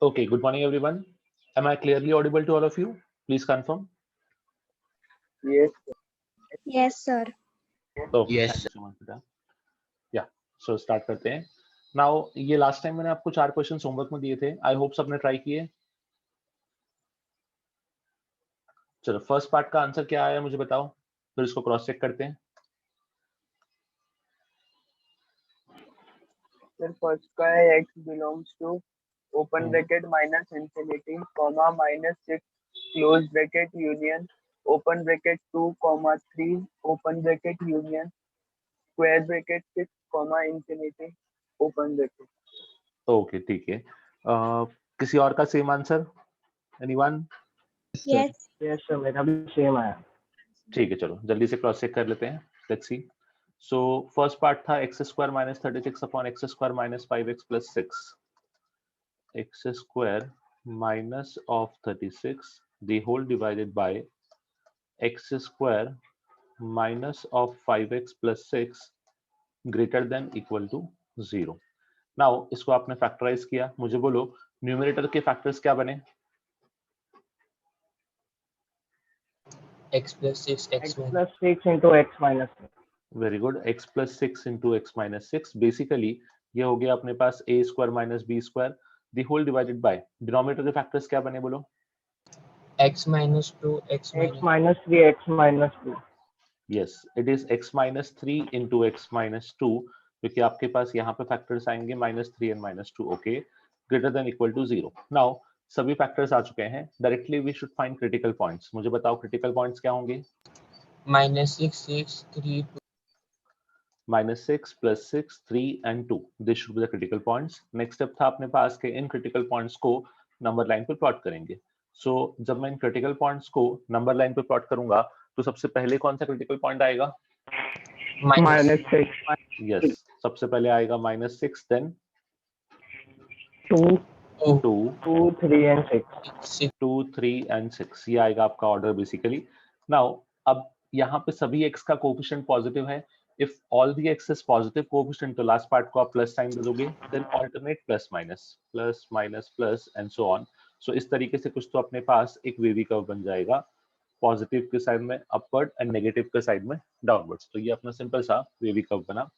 Okay, good morning, everyone. Am I clearly audible to all of you? Please confirm. Yes, Yes, sir. Okay, Yes, thank sir. you so much, बेटा. Yeah, so start करते हैं. Now, ये last time मैंने आपको 4 question homework में दिए थे. I hope सबने ट्राई किए. चलो, फर्स्ट पार्ट का आंसर क्या आया मुझे बताओ. फिर इसको क्रॉस चेक करते हैं. sir, first का है x belongs to open bracket minus infinity, comma minus 6 close bracket union open bracket 2, comma 3 open bracket union square bracket 6, comma infinity open bracket. Okay, ठीक है. किसी और का same answer? Anyone? Yes. Yes, sir, मेरा भी same आया. ठीक है, चलो जल्दी से क्रॉस चेक कर लेते हैं. Let's see. So first part था x square minus 36 upon x square minus 5x plus 6. x square minus of 36 the whole divided by x square minus of 5x plus 6 greater than equal to 0. Now इसको आपने factorise किया. मुझे बोलो numerator के factors क्या बने? X plus 6, x x minus. plus 6 into x minus 6. Very good. x plus 6 into x minus 6. Basically ये हो गया अपने पास a square minus B square the whole divided by denominator के फैक्टर्स क्या बने बोलो? X minus 2, x x minus. minus 3 x minus 2. Yes, it is x minus 3 into x minus 2, क्योंकि आपके पास यहाँ पे फैक्टर्स आएंगे minus 3 and minus 2. Okay, greater than equal to 0. Now सभी फैक्टर्स आ चुके हैं. Directly we should find critical points. मुझे बताओ क्रिटिकल पॉइंट्स क्या होंगे? Minus 6, 6, 3, 2. Minus 6 plus 6 3 and 2. This should be the critical points. Next step था अपने पास के इन क्रिटिकल पॉइंट्स को नंबर लाइन पे प्लॉट करेंगे. सो जब मैं इन क्रिटिकल पॉइंट्स को नंबर लाइन पे प्लॉट करूंगा तो सबसे पहले कौन सा क्रिटिकल पॉइंट आएगा? Minus 6. यस, सबसे पहले आएगा माइनस 6, देन 2, 2, 2, 2, 3 and 6. 6. 2 3 एंड 6. ये आएगा आपका ऑर्डर बेसिकली. नाउ अब यहाँ पे सभी x का कोएफिशिएंट पॉजिटिव है. If all the x is positive coefficient तो लास्ट पार्ट को आप प्लस साइन दे दोगे. Then alternate plus minus plus and so on. So इस तरीके से कुछ तो अपने पास एक वेवी कर्व बन जाएगा. पॉजिटिव के साइड में अपवर्ड एंड नेगेटिव के साइड में डाउनवर्ड्स. तो ये अपना सिंपल सा वेवी कर्व बना.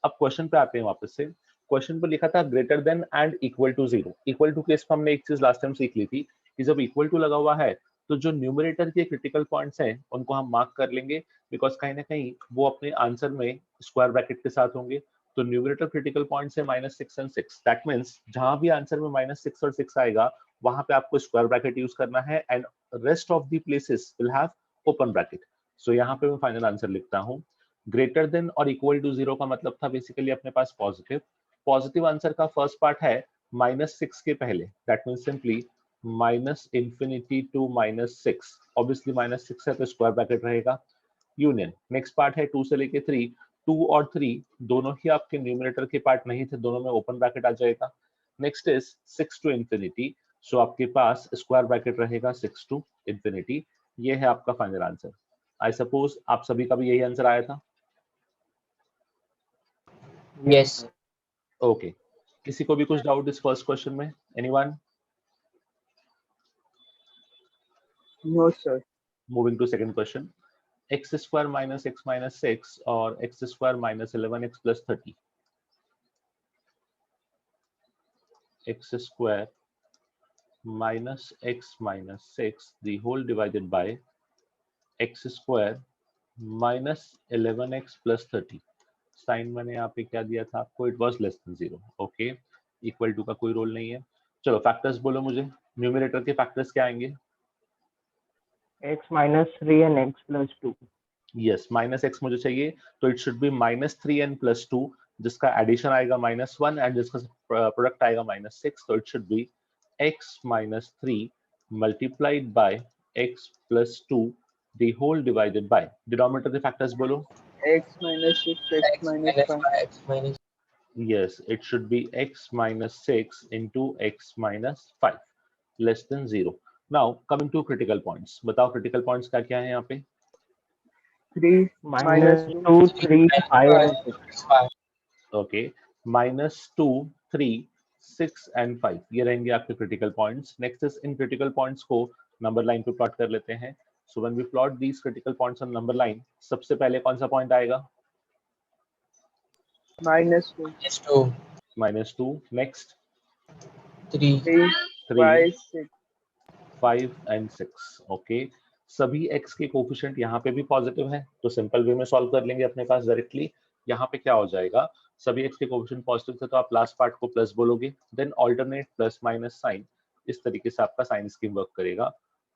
अब क्वेश्चन पे आते हैं वापस से. क्वेश्चन पे लिखा था greater than and equal to 0. Equal to case में हमने एक चीज लास्ट टाइम सीख ली थी कि जब इक्वल टू लगा हुआ है तो जो न्यूमरेटर के क्रिटिकल पॉइंट्स हैं उनको हम मार्क कर लेंगे, बिकॉज कहीं ना कहीं वो अपने आंसर में स्क्वायर ब्रैकेट के साथ होंगे. तो न्यूमरेटर क्रिटिकल पॉइंट्स है माइनस 6 एंड 6. दैट मीन्स जहां भी आंसर में माइनस 6 और 6 आएगा वहां पे आपको स्क्वायर ब्रैकेट यूज करना है and rest of the places will have open bracket. So यहाँ पे मैं फाइनल आंसर लिखता हूँ. ग्रेटर देन और इक्वल टू 0 का मतलब था बेसिकली अपने पास पॉजिटिव. पॉजिटिव आंसर का फर्स्ट पार्ट है माइनस 6 के पहले. That means simply minus infinity to minus 6. Obviously minus 6 है तो स्क्वायर ब्रैकेट रहेगा. यूनियन नेक्स्ट पार्ट है 2 से लेके 3. 2 और 3 दोनों ही आपके न्यूमरेटर के पार्ट नहीं थे, दोनों में ओपन ब्रैकेट आ जाएगा. Next is 6 to infinity. So आपके पास स्क्वायर ब्रैकेट रहेगा 6 टू इंफिनिटी. ये है आपका फाइनल आंसर. आई सपोज आप सभी का भी यही आंसर आया था. Yes. ओके, किसी को भी कुछ डाउट इस फर्स्ट क्वेश्चन में? Anyone? No, sir. Moving to second question. X square minus x minus 6 और x square minus 11x plus 30. X square minus x minus 6 the whole divided by x square minus 11x plus 30. Sign मैंने यहाँ पे क्या दिया था आपको? It was less than 0. Okay, equal to का कोई रोल नहीं है. चलो फैक्टर्स बोलो मुझे. न्यूमरेटर के फैक्टर्स क्या आएंगे? x minus 3 and x plus 2. Yes, minus x मुझे चाहिए तो it should be minus 3 and plus 2, जिसका एडिशन आएगा माइनस 1 एंड जिसका प्रोडक्ट आएगा माइनस 6. तो it should be x minus 3 multiplied by x plus 2 the whole divided by denominator के factors बोलो. x minus 6 x X minus minus 5. 5, x minus. Yes, it should be x minus 6 into x minus 5 less than 0. Now coming to critical points. बताओ critical points क्या क्या है यहाँ पे? 3 minus 2 3 5 and 6. 5. Okay, minus 2 3 6 and 5 ये रहेंगे आपके critical points. Next is इन क्रिटिकल पॉइंट्स को नंबर लाइन पे प्लॉट कर लेते हैं। So when we plot these critical points on number line, सबसे पहले कौन सा पॉइंट आएगा? -2, -2, -2। नेक्स्ट 3, 3, 3, 5, 6. 5 एंड 6। ओके, सभी x के कोफिशिएंट यहाँ पे भी पॉजिटिव है, तो सिंपल वे में सॉल्व कर लेंगे अपने पास डायरेक्टली। यहाँ पे क्या हो जाएगा, सभी x के कोफिशिएंट पॉजिटिव थे तो आप लास्ट पार्ट को प्लस बोलोगे, then alternate plus minus sign, इस तरीके से आपका साइन स्कीम वर्क करेगा।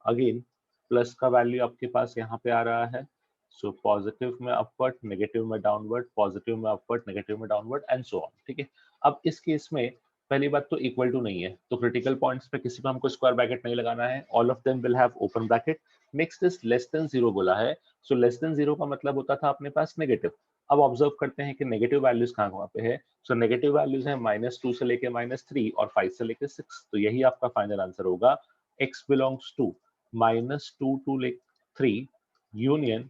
अगेन प्लस का वैल्यू आपके पास यहाँ पे आ रहा है, सो पॉजिटिव में अपवर्ड, नेगेटिव में डाउनवर्ड, पॉजिटिव में अपवर्ड, नेगेटिव में डाउनवर्ड एंड सो ऑन। ठीक है, अब इस केस में पहली बात तो इक्वल टू नहीं है, तो क्रिटिकल पॉइंट्स पे किसी को हमको स्क्वायर ब्रैकेट नहीं लगाना है, all of them will have open bracket. Next is less than 0 बोला है, सो लेस देन 0 का मतलब होता था अपने पास नेगेटिव। अब ऑब्जर्व करते हैं कि नेगेटिव वैल्यूज कहाँ पे है। सो नेगेटिव वैल्यूज है -2 से लेके -3 और 5 से लेके 6, तो यही आपका फाइनल आंसर होगा। x belongs to -2 to 3 union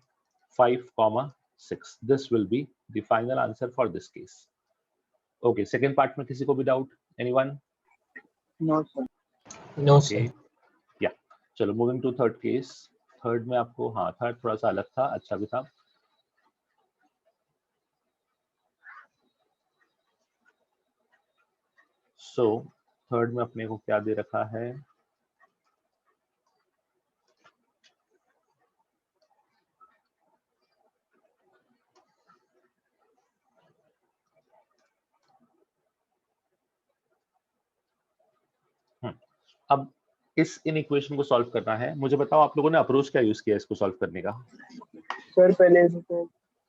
5, 6. This will be the final answer for this case. Okay, second part में किसी को भी doubt? Anyone? No, sir. no Okay. sir. Yeah. चलो moving to third case. Third में आपको, हाँ third थोड़ा सा अलग था, अच्छा भी था। सो थर्ड में अपने को क्या दे रखा है, अब इस इन इक्वेशन को सॉल्व करना है। मुझे बताओ आप लोगों ने अप्रोच क्या यूज किया इसको सॉल्व करने का? सर पहले इसको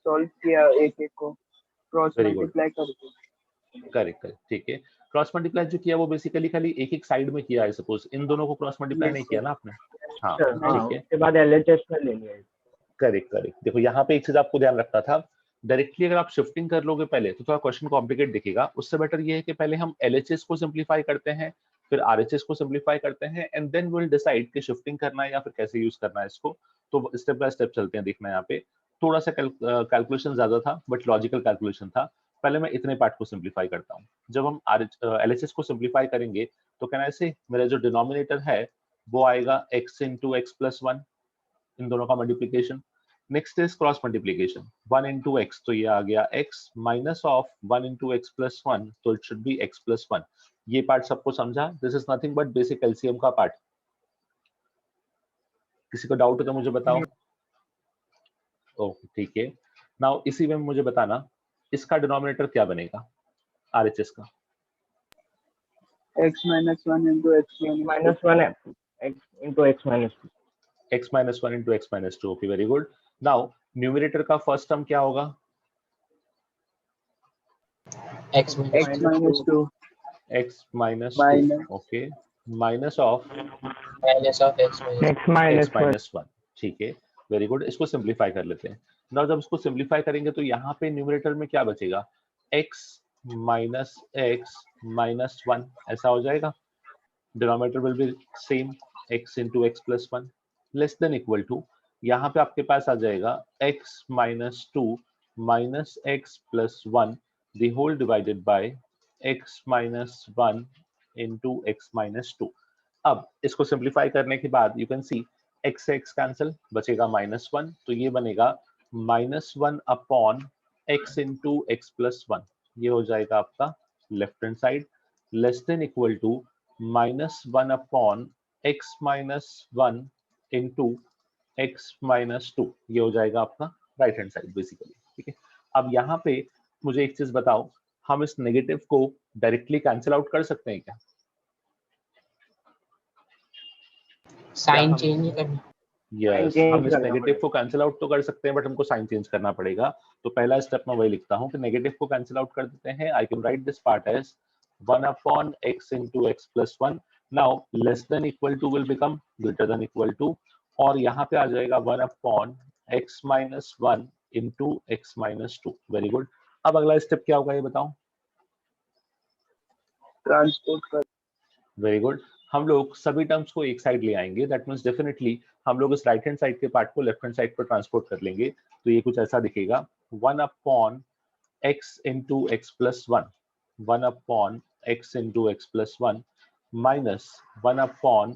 सॉल्व किया एक एक को क्रॉस Very good. मल्टीप्लाई करके। करेक्ट करेक्ट, ठीक है। क्रॉस मल्टीप्लाई जो किया वो बेसिकली खाली एक एक साइड में किया है, सपोज इन दोनों को क्रॉस मल्टीप्लाई Yes, नहीं किया sir. ना आपने? हाँ सर, हाँ, ठीक है, उसके बाद LHS में ले लिया। Correct correct. देखो यहाँ पे एक चीज आपको ध्यान रखना था, डायरेक्टली अगर आप शिफ्टिंग कर लोगे पहले तो थोड़ा क्वेश्चन कॉम्प्लिकेट दिखेगा। उससे बेटर ये है कि पहले हम LHS को सिंप्लीफाई करते हैं, फिर RHS को सिंप्लीफाई करते हैं, एंड देन विल डिसाइड कि शिफ्टिंग करना है या फिर कैसे यूज करना है इसको। तो स्टेप बाय स्टेप चलते हैं, देखना यहाँ पे थोड़ा सा कैलकुलेशन ज्यादा था बट लॉजिकल कैलकुलेशन था। पहले मैं इतने पार्ट को सिंप्लीफाई करता हूँ। जब हम LHS को सिंप्लीफाई करेंगे तो कहना ऐसे, मेरा जो डिनोमिनेटर है वो आएगा x इंटू एक्स प्लस 1, इन दोनों का multiplication. Next is cross multiplication, 1 into x, तो ये आ गया x minus of 1 into x plus 1, तो it should be x plus 1। ये पार्ट सबको समझा? This is nothing but basic LCM का पार्ट। किसी को डाउट हो तो मुझे बताओ। ओके ठीक है, नाउ इसी में मुझे बताना इसका डिनोमिनेटर क्या बनेगा RHS का? x minus 1 into x minus 2. -1 x into x minus 2. x minus 1 into x minus 2। Okay very good. Now numerator का फर्स्ट टर्म क्या होगा? X minus x minus 2 x minus 2। minus okay, minus of minus of x minus x minus x minus 1। ठीक है, very good. इसको simplify कर लेते हैं। Now जब इसको सिंप्लीफाई करेंगे तो यहाँ पे न्यूमरेटर में क्या बचेगा? x minus x minus 1 ऐसा हो जाएगा। Denominator will be same, x into x plus 1 less than equal to, यहाँ पे आपके पास आ जाएगा x minus 2 minus x plus 1 the whole divided by x minus 1 into x minus 2। अब इसको सिंप्लीफाई करने के बाद यू कैन सी x से x कैंसिल, बचेगा -1, तो ये बनेगा -1 upon x into x plus 1, ये हो जाएगा आपका left hand side, less than equal to -1 upon x minus 1 into x minus 2, ये हो जाएगा आपका राइट हैंड साइड बेसिकली। ठीक है, अब यहाँ पे मुझे एक चीज बताओ, हम इस नेगेटिव को डायरेक्टली कैंसिल आउट कर सकते हैं क्या? sign हम- change नहीं करना। यस, change हम इस करना नेगेटिव पड़ेगा। को कैंसिल आउट तो कर सकते हैं बट हमको साइन चेंज करना पड़ेगा। तो पहला स्टेप मैं वही लिखता हूँ कि नेगेटिव को कैंसिल आउट कर देते हैं। I can write this part as 1 upon x into x plus 1। Now less than equal to will become greater than equal to, और यहाँ पे आ जाएगा 1 upon x minus 1 into x minus 2। Very good. अब अगला स्टेप क्या होगा ये बताओ? ट्रांसपोर्ट कर वेरी गुड, हम लोग सभी टर्म्स को एक साइड ले आएंगे। दैट मींस डेफिनेटली हम लोग इस राइट हैंड साइड के पार्ट को लेफ्ट हैंड साइड पर ट्रांसपोर्ट कर लेंगे। तो ये कुछ ऐसा दिखेगा, 1 upon x into x plus 1, 1 upon x into x plus 1 minus 1 upon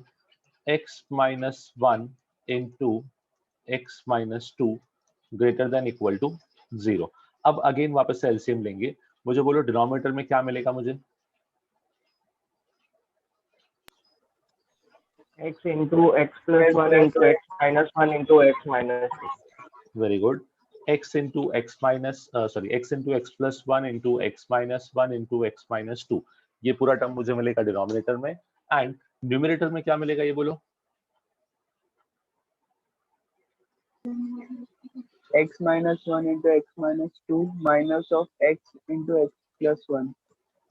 x minus 1 into x minus 2 greater than equal to 0. अब अगेन वापस से एलसीएम लेंगे, मुझे बोलो डिनोमिनेटर में क्या मिलेगा मुझे? x into x plus 1 into x minus 1 into x minus 2. Very good. x into x minus x into x plus 1 into x minus 1 into x minus 2, ये पूरा टर्म मुझे मिलेगा डिनोमिनेटर में. एंड न्यूमरेटर में क्या मिलेगा ये बोलो? x minus 1 into x minus 2 minus of x into x plus 1.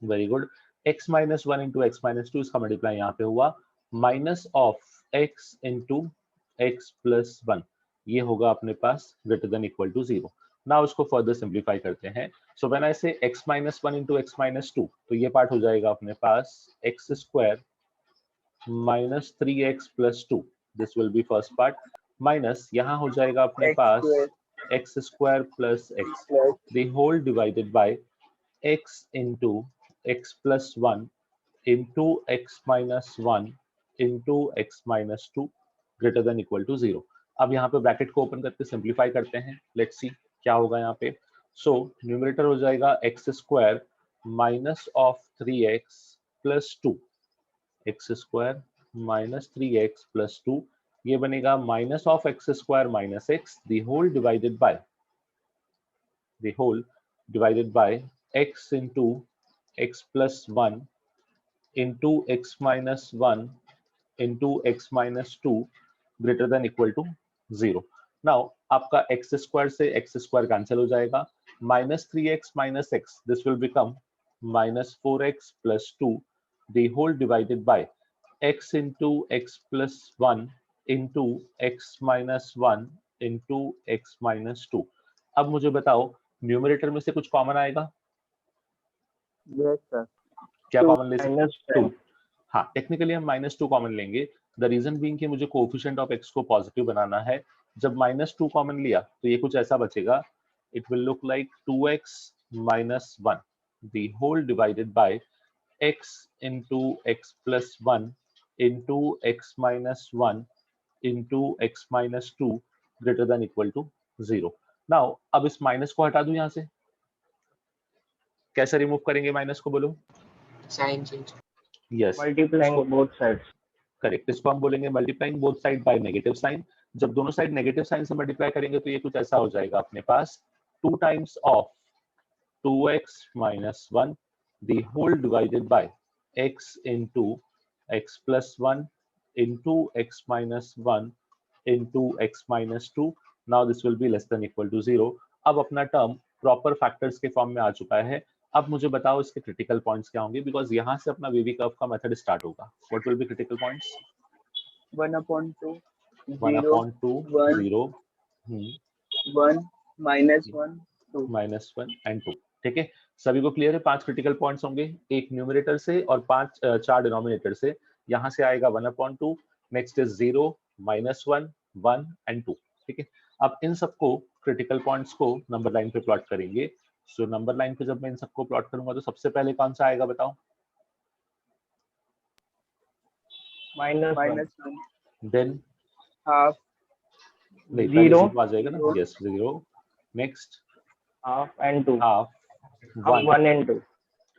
Very good. x minus 1 into x minus 2 इसका मल्टीप्लाई यहाँ पे हुआ minus of x into x plus 1, ये होगा अपने पास greater than equal to 0. Now उसको फर्दर सिंप्लीफाई करते हैं. सो व्हेन आई से x minus 1 into x minus 2, तो ये पार्ट हो जाएगा अपने पास x square minus 3x plus 2, this will B first part, minus यहाँ हो जाएगा अपने पास x square plus x the whole divided by x into x plus 1 into x minus 1 into x minus 2 greater than equal to 0. अब यहाँ पे bracket को open करके simplify करते हैं. लेट्स सी क्या होगा यहाँ पे. सो न्यूमरेटर हो जाएगा x square minus of 3x plus 2, x square minus 3x plus 2, ये बनेगा minus of x square minus x the whole divided by x into x plus 1 into x minus 1 into x minus 2 greater than equal to 0. Now आपका x square से x square cancel हो जाएगा, minus 3x minus x, this will become minus 4x plus 2 the whole divided by x into x plus 1 into x minus 1 into x minus 2. अब मुझे बताओ numerator में से कुछ कॉमन आएगा? Yes sir. क्या कॉमन ले सकते हैं? Minus 2. हाँ, टेक्निकली हम -2 कॉमन लेंगे. द रीजन बीइंग कि मुझे कोएफिशिएंट ऑफ x को पॉजिटिव बनाना है. जब -2 कॉमन लिया तो ये कुछ ऐसा बचेगा. It will look like 2x minus 1 the whole divided by x into x plus 1 into x minus 1 into x minus 2 greater than equal to 0. Now अब इस माइनस को हटा दूं यहाँ से. कैसे रिमूव करेंगे माइनस को बोलो? Sign change. Yes, multiplying both sides. Correct. इसको हम बोलेंगे multiplying both side by negative sign. जब दोनों साइड नेगेटिव साइन से मल्टीप्लाई करेंगे तो ये कुछ ऐसा हो जाएगा अपने पास 2 times of 2x minus 1 the whole divided by x into x plus 1 into x minus 1 into x minus 2. Now this will be less than equal to 0. अब अपना टर्म प्रॉपर फैक्टर्स के फॉर्म में आ चुका है. अब मुझे बताओ इसके क्रिटिकल पॉइंट्स क्या होंगे, बिकॉज यहाँ से अपना वेवी कर्व का मेथड स्टार्ट होगा. What will B critical points? 1/2 1/2 1 0 1 minus 1 2. -1 and 2. ठीक है, सभी को क्लियर है? 5 क्रिटिकल पॉइंट्स होंगे, एक न्यूमरेटर से और 4 डिनोमिनेटर से. यहाँ से आएगा 1/2, नेक्स्ट इज 0 -1 1 and 2. ठीक है, अब इन सबको क्रिटिकल पॉइंट्स को नंबर लाइन पे प्लॉट करेंगे. सो नंबर लाइन पे जब मैं इन सबको प्लॉट करूंगा तो सबसे पहले कौन सा आएगा बताओ? minus 1. देन half नहीं, 0 आ जाएगा ना. Yes, 0. Next half and 2. Half, Half 1 and 2.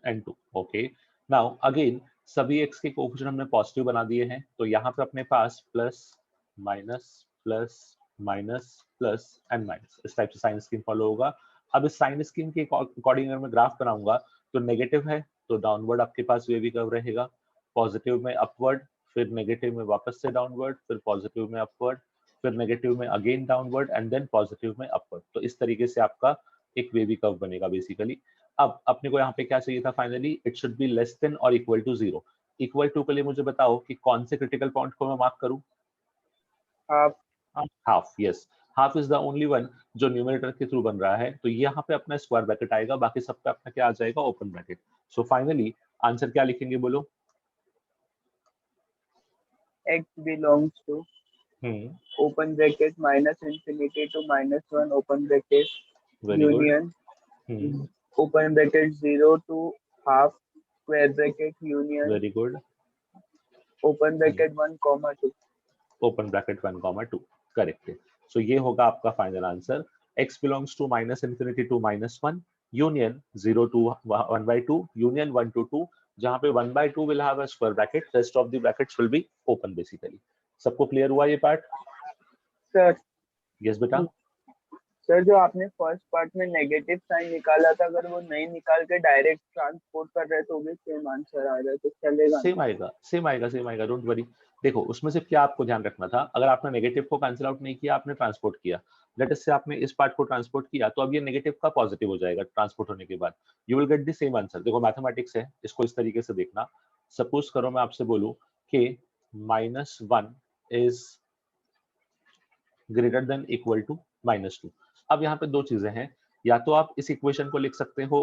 and 2. Okay, now again सभी x के कोएफिशिएंट हमने पॉजिटिव बना दिए हैं. तो यहाँ पे अपने पास plus minus plus minus plus and minus, इस टाइप से साइन स्कीम फॉलो होगा. अब इस साइन स्कीम के अकॉर्डिंग अगर मैं ग्राफ बनाऊंगा तो नेगेटिव है तो डाउनवर्ड आपके पास वेवी कर्व रहेगा, पॉजिटिव में अपवर्ड, फिर नेगेटिव में वापस से डाउनवर्ड, फिर पॉजिटिव में अपवर्ड, फिर नेगेटिव में again downward and then positive में अपवर्ड. तो इस तरीके से आपका एक वेवी कर्व बनेगा बेसिकली. अब अपने को यहाँ पे क्या चाहिए था finally? It should be less than और इक्वल टू 0. इक्वल टू के लिए मुझे बताओ कि कौन से क्रिटिकल पॉइंट को मैं मार्क करूं? half half. Yes, half is the only one जो न्यूमरेटर के थ्रू बन रहा है. तो यहाँ पे अपना स्क्वायर ब्रैकेट आएगा, बाकी सब पे अपना क्या आ जाएगा? Open bracket. So finally answer क्या लिखेंगे बोलो? x belongs to open bracket minus infinity to -1 open bracket very good. union open bracket 0 to half square bracket union very good, open bracket 1 comma 2. Open bracket 1 comma 2, correct है। So ये होगा आपका final answer, x belongs to -infinity to -1 union 0 to 1/2 union 1 to 2, जहां पे 1/2 will have a square bracket, rest of the brackets will be open basically। सबको clear हुआ ये part? Sir yes बेटा। सर जो आपने फर्स्ट पार्ट में negative sign निकाला था, अगर वो नहीं निकाल के डायरेक्ट ट्रांसपोर्ट कर रहे तो भी सेम आंसर आ रहा है, तो चलेगा? सेम आएगा, सेम आएगा, सेम आएगा, डोंट वरी। देखो उसमें से क्या आपको ध्यान रखना था, अगर आपने नेगेटिव को कैंसिल आउट नहीं किया, आपने ट्रांसपोर्ट किया, लेट अस से आपने इस पार्ट को ट्रांसपोर्ट किया, तो अब ये नेगेटिव का पॉजिटिव हो जाएगा ट्रांसपोर्ट होने के बाद, you will get the same answer. देखो मैथमेटिक्स है, इसको इस तरीके से देखना। सपोज करो मैं आपसे बोलूं कि -1 is greater than equal to -2। अब यहाँ पे दो चीजें हैं, या तो आप इस इक्वेशन को लिख सकते हो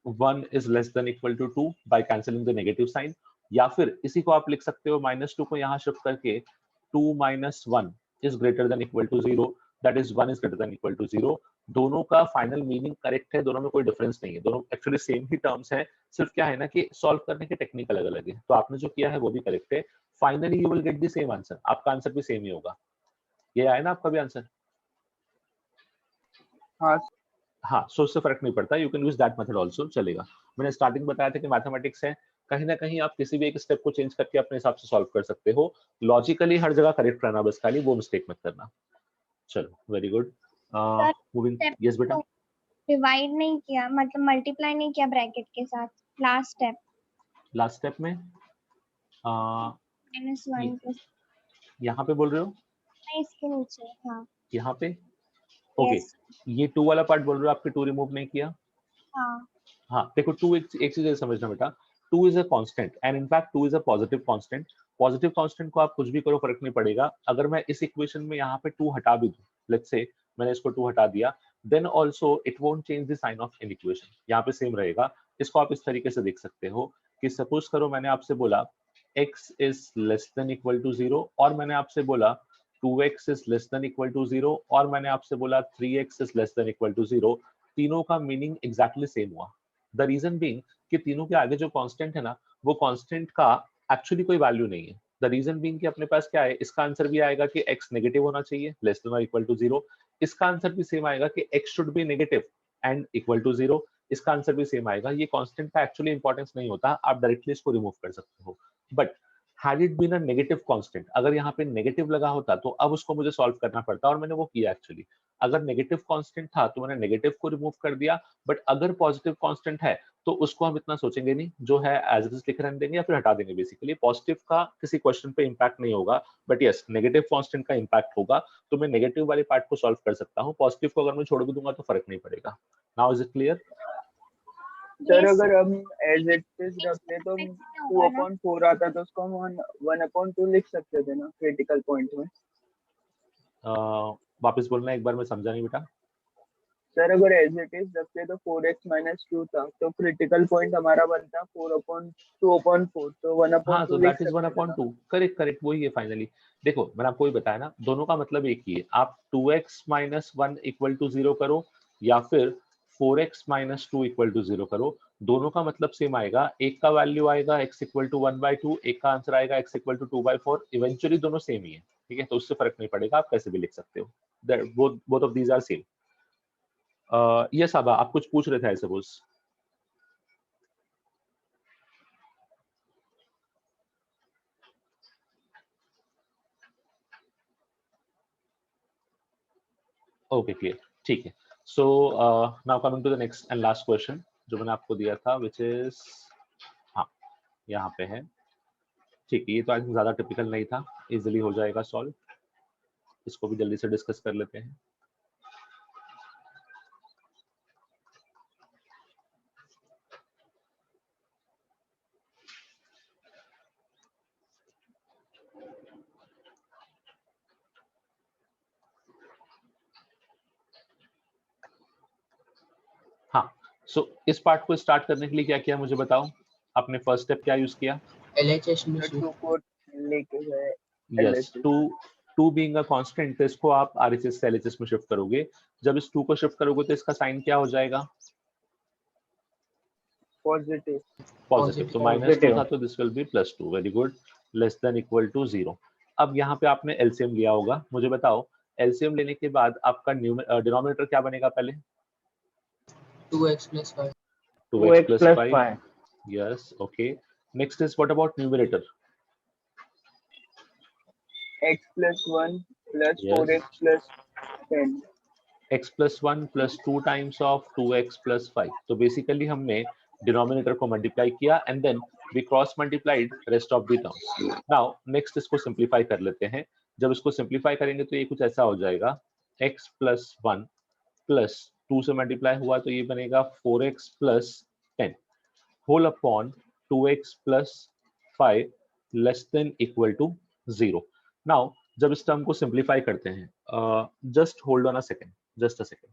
1 is less than equal to 2 by cancelling the negative sign, या फिर इसी को आप लिख सकते हो -2 को यहाँ शिफ्ट करके 2 minus 1 is greater than equal to 0, that is 1 is greater than equal to 0। दोनों का फाइनल मीनिंग करेक्ट है, दोनों में कोई डिफरेंस नहीं है, दोनों एक्चुअली सेम ही टर्म्स है, सिर्फ क्या है ना कि सॉल्व करने के टेक्निक अलग अलग है। तो आपने जो किया है वो भी करेक्ट है, finally you will get the same answer, आपका आंसर भी सेम ही होगा। ये आया ना आपका भी आंसर? हाँ हाँ, सो उससे फर्क नहीं पड़ता, you can use that method also, चलेगा। मैंने स्टार्टिंग बताया था कि मैथमेटिक्स है, कहीं ना कहीं आप किसी भी एक स्टेप को चेंज करके अपने हिसाब से सॉल्व कर सकते हो, लॉजिकली हर जगह करेक्ट रहना, बस खाली वो मिस्टेक मत करना। चलो वेरी गुड, मूविंग। यस बेटा। डिवाइड नहीं किया, मतलब मल्टीप्लाई नहीं किया ब्रैकेट के साथ, लास्ट स्टेप लास्ट स्टेप में -1 यहाँ पे बोल रहे हो? नहीं, इसके नीचे। हाँ यहाँ पे ओके, yes, ये 2 वाला पार्ट बोल रहे हो, आपके 2 रिमूव नहीं किया? हाँ हाँ देखो 2 एक चीज समझना बेटा, 2 is a constant and in fact 2 is a positive constant. Positive constant को आप कुछ भी करो फर्क नहीं पड़ेगा। अगर मैं इस इक्वेशन में यहाँ पे 2 हटा भी दूं, लेट्स से मैंने इसको 2 हटा दिया, then also it won't change the sign of an equation, यहाँ पे सेम रहेगा। इसको आप इस तरीके से देख सकते हो कि सपोज करो मैंने आपसे बोला x is less than equal to 0, और मैंने आपसे बोला 2x is less than equal to 0, और मैंने आपसे बोला 3x is less than equal to 0, तीनों का मीनिंग एग्जैक्टली सेम हुआ। द रीजन बीइंग कि तीनों के आगे जो कांस्टेंट है ना, वो कांस्टेंट का एक्चुअली कोई वैल्यू नहीं है। द रीजन बीइंग कि अपने पास क्या है, इसका आंसर भी आएगा कि x नेगेटिव होना चाहिए, लेस देन और इक्वल टू 0। इसका आंसर भी सेम आएगा कि x should be negative and equal to 0। इसका आंसर भी सेम आएगा। ये कांस्टेंट का एक्चुअली इंपॉर्टेंस नहीं होता, आप डायरेक्टली इसको रिमूव कर सकते हो। But had it been a negative constant, अगर यहाँ पे नेगेटिव लगा होता तो अब उसको मुझे सॉल्व करना पड़ता, और मैंने वो किया एक्चुअली। अगर नेगेटिव कांस्टेंट था तो मैंने नेगेटिव को रिमूव कर दिया, बट अगर पॉजिटिव कांस्टेंट है तो उसको हम इतना सोचेंगे नहीं, जो है एज इट इज लिख रहने देंगे या फिर हटा देंगे। बेसिकली पॉजिटिव का किसी क्वेश्चन पे इंपैक्ट नहीं होगा, बट यस नेगेटिव कांस्टेंट का इंपैक्ट होगा, तो मैं नेगेटिव वाले पार्ट को सॉल्व कर सकता हूँ, पॉजिटिव को अगर मैं छोड़ भी दूंगा तो फर्क नहीं पड़ेगा। Now is it clear? Sir Yes, अगर हम एज इट इज रखते तो 2/4 आता तो उसको हम 1/2 लिख सकते थे ना क्रिटिकल पॉइंट में। वापस बोलना एक बार, मैं समझा नहीं बेटा। सर अगर एज इट इज रखते तो 4x - 2 था, तो क्रिटिकल पॉइंट हमारा बनता 4/2/4, तो 1/2 हाँ, तो लिख दैट इज सकते थे ना। 1/2, करेक्ट करेक्ट, वही है फाइनली। देखो मैंने आपको ही बताया ना, दोनों का मतलब एक ही है। आप 2x - 1 इक्वल टू 0 करो, या फिर 4x - 2 इक्वल टू 0 करो, दोनों का मतलब सेम आएगा। एक का वैल्यू आएगा x इक्वल टू 1/2, एक का आंसर आएगा x इक्वल टू 2/4, इवेंचुअली दोनों सेम ही है, ठीक है? तो उससे फर्क नहीं पड़ेगा, आप कैसे भी लिख सकते हो, both of these are same. Yes आबा, आप कुछ पूछ रहे थे आई सपोज। ओके क्लियर, ठीक है। So now coming to the next and last question जो मैंने आपको दिया था, विच इज, हाँ यहाँ पे है, ठीक है। ये तो आई थिंक ज्यादा टिपिकल नहीं था, इजीली हो जाएगा सॉल्व। इसको भी जल्दी से डिस्कस कर लेते हैं। हाँ, सो इस पार्ट को स्टार्ट करने के लिए क्या किया मुझे बताओ, आपने फर्स्ट स्टेप क्या यूज किया? LHS में सर 2 को लेके गए yes, LHS। 2 being a constant, तो इसको आप RHS से LHS में शिफ्ट करोगे। जब इस 2 को शिफ्ट करोगे तो इसका साइन क्या हो जाएगा? पॉजिटिव। पॉजिटिव, तो -2 Positive. था तो this will be +2। Very good. Less than equal to 0। अब यहाँ पे आपने एलसीएम लिया होगा, मुझे बताओ एलसीएम लेने के बाद आपका डिनोमिनेटर क्या बनेगा पहले? 2x plus 5. 2x 2x plus plus 5. 5. Yes, okay. Next is what about numerator? x plus 1 plus Yes. 4x plus 10. x plus 1 plus 2 times of 2x plus 5. तो बेसिकली हमने डिनोमिनेटर को मल्टीप्लाई किया and then we cross multiplied rest of the terms. Now next इसको simplify कर लेते हैं। जब इसको सिंपलीफाई करेंगे तो ये कुछ ऐसा हो जाएगा, x plus 1 प्लस 2 से मल्टीप्लाई हुआ तो ये बनेगा 4x plus 10 whole upon 2x plus 5 less than equal to 0। Now जब इस टर्म को सिंपलीफाई करते हैं, just hold on a second, just a second.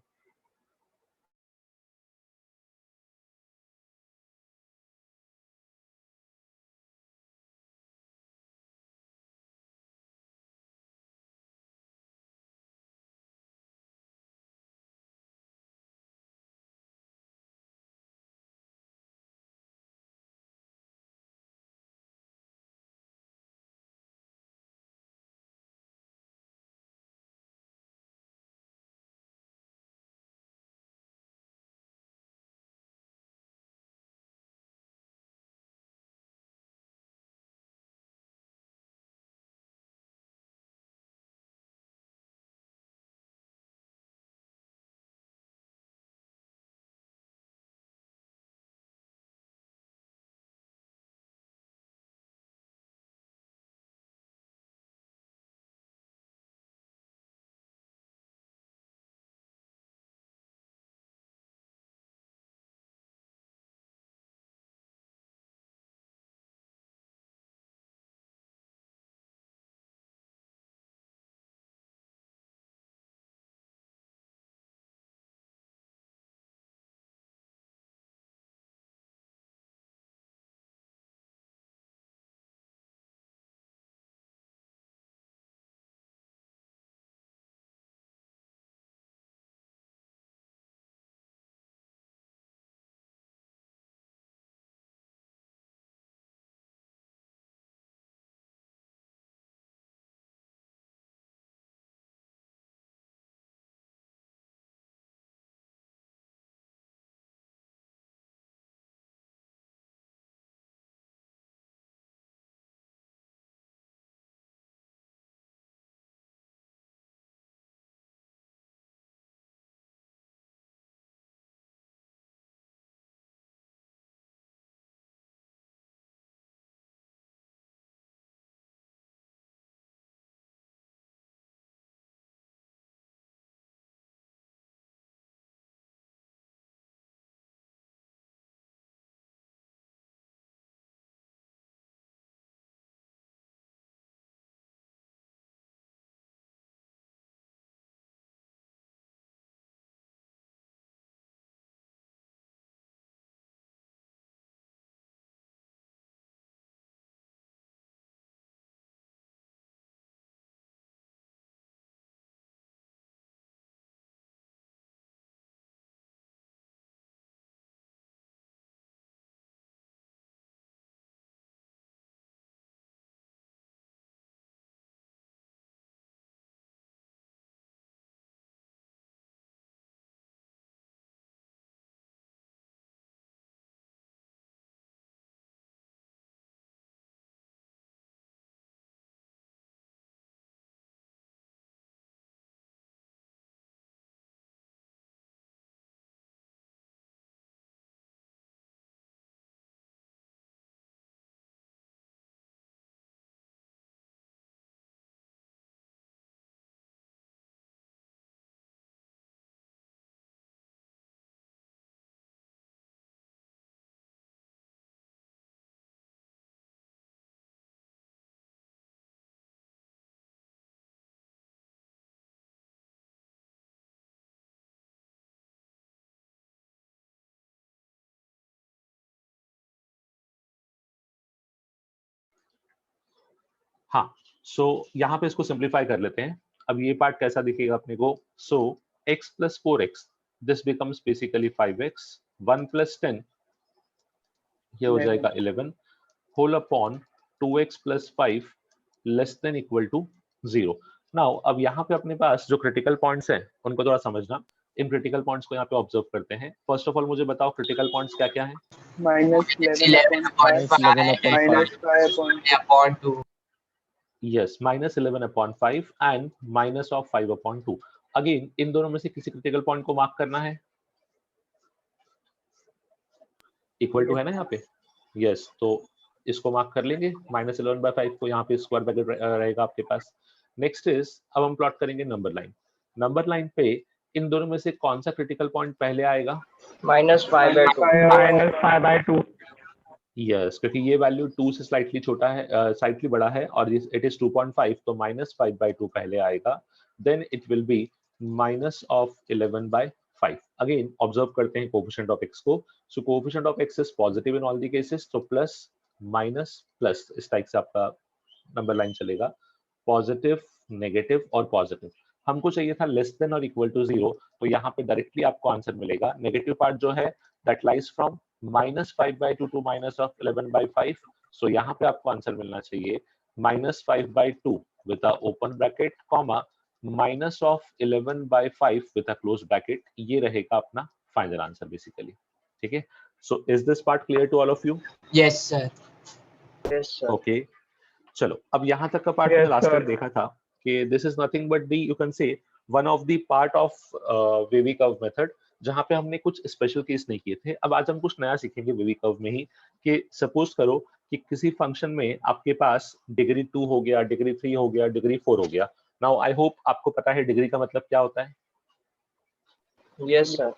हाँ, सो यहाँ पे इसको सिंप्लीफाई कर लेते हैं। अब ये पार्ट कैसा दिखेगा अपने को? सो x plus 4x, this becomes basically 5x, 1 plus 10 ये हो जाएगा 11 whole upon 2x plus 5 less than equal to 0। Now अब यहाँ पे अपने पास जो क्रिटिकल पॉइंट्स हैं उनको थोड़ा समझना। इन क्रिटिकल पॉइंट्स को यहाँ पे ऑब्जर्व करते हैं। फर्स्ट ऑफ ऑल मुझे बताओ क्रिटिकल पॉइंट्स क्या क्या है? -11/5 -5/2 यस, -11/5 एंड -5/2। अगेन इन दोनों में से किसी क्रिटिकल पॉइंट को मार्क करना है। इक्वल टू है ना यहाँ पे? यस, तो इसको मार्क कर लेंगे। -11/5 को यहाँ पे स्क्वायर ब्रैकेट रहेगा आपके पास। नेक्स्ट इज, अब हम प्लॉट करेंगे नंबर लाइन। नंबर लाइन पे इन दोनों में से कौन सा क्रिटिकल पॉइंट पहले आएगा? -5/2 यस, क्योंकि ये वैल्यू 2 से स्लाइटली छोटा है, स्लाइटली बड़ा है और इट इज 2.5, तो -5/2 पहले आएगा। Then it will be -11/5। Again observe करते हैं कोएफिशिएंट ऑफ x को। So coefficient of x is positive in all the cases, तो प्लस माइनस प्लस इस टाइप से आपका नंबर लाइन चलेगा। पॉजिटिव, नेगेटिव और पॉजिटिव। हमको चाहिए था लेस देन और इक्वल टू 0, तो यहाँ पे डायरेक्टली आपको आंसर मिलेगा। नेगेटिव पार्ट जो है that lies from -5/2 to -11/5। So यहाँ पे आपको आंसर मिलना चाहिए -5/2 with a open bracket comma -11/5 with a close bracket. ये रहेगा अपना फाइनल आंसर बेसिकली। ठीक है, so is this part clear to all of you? Yes, sir. Okay, चलो अब यहाँ तक का पार्ट Yes, मैंने लास्ट sir. टाइम देखा था कि this is nothing but the you can से one of the part of wavy curve method, जहाँ पे हमने कुछ स्पेशल केस नहीं किए थे। अब आज हम कुछ नया सीखेंगे वेवी कर्व में ही, कि सपोज करो कि किसी फंक्शन में आपके पास डिग्री 2 हो गया, डिग्री 3 हो गया, डिग्री 4 हो गया। नाउ आई होप आपको पता है डिग्री का मतलब क्या होता है। Yes, sir.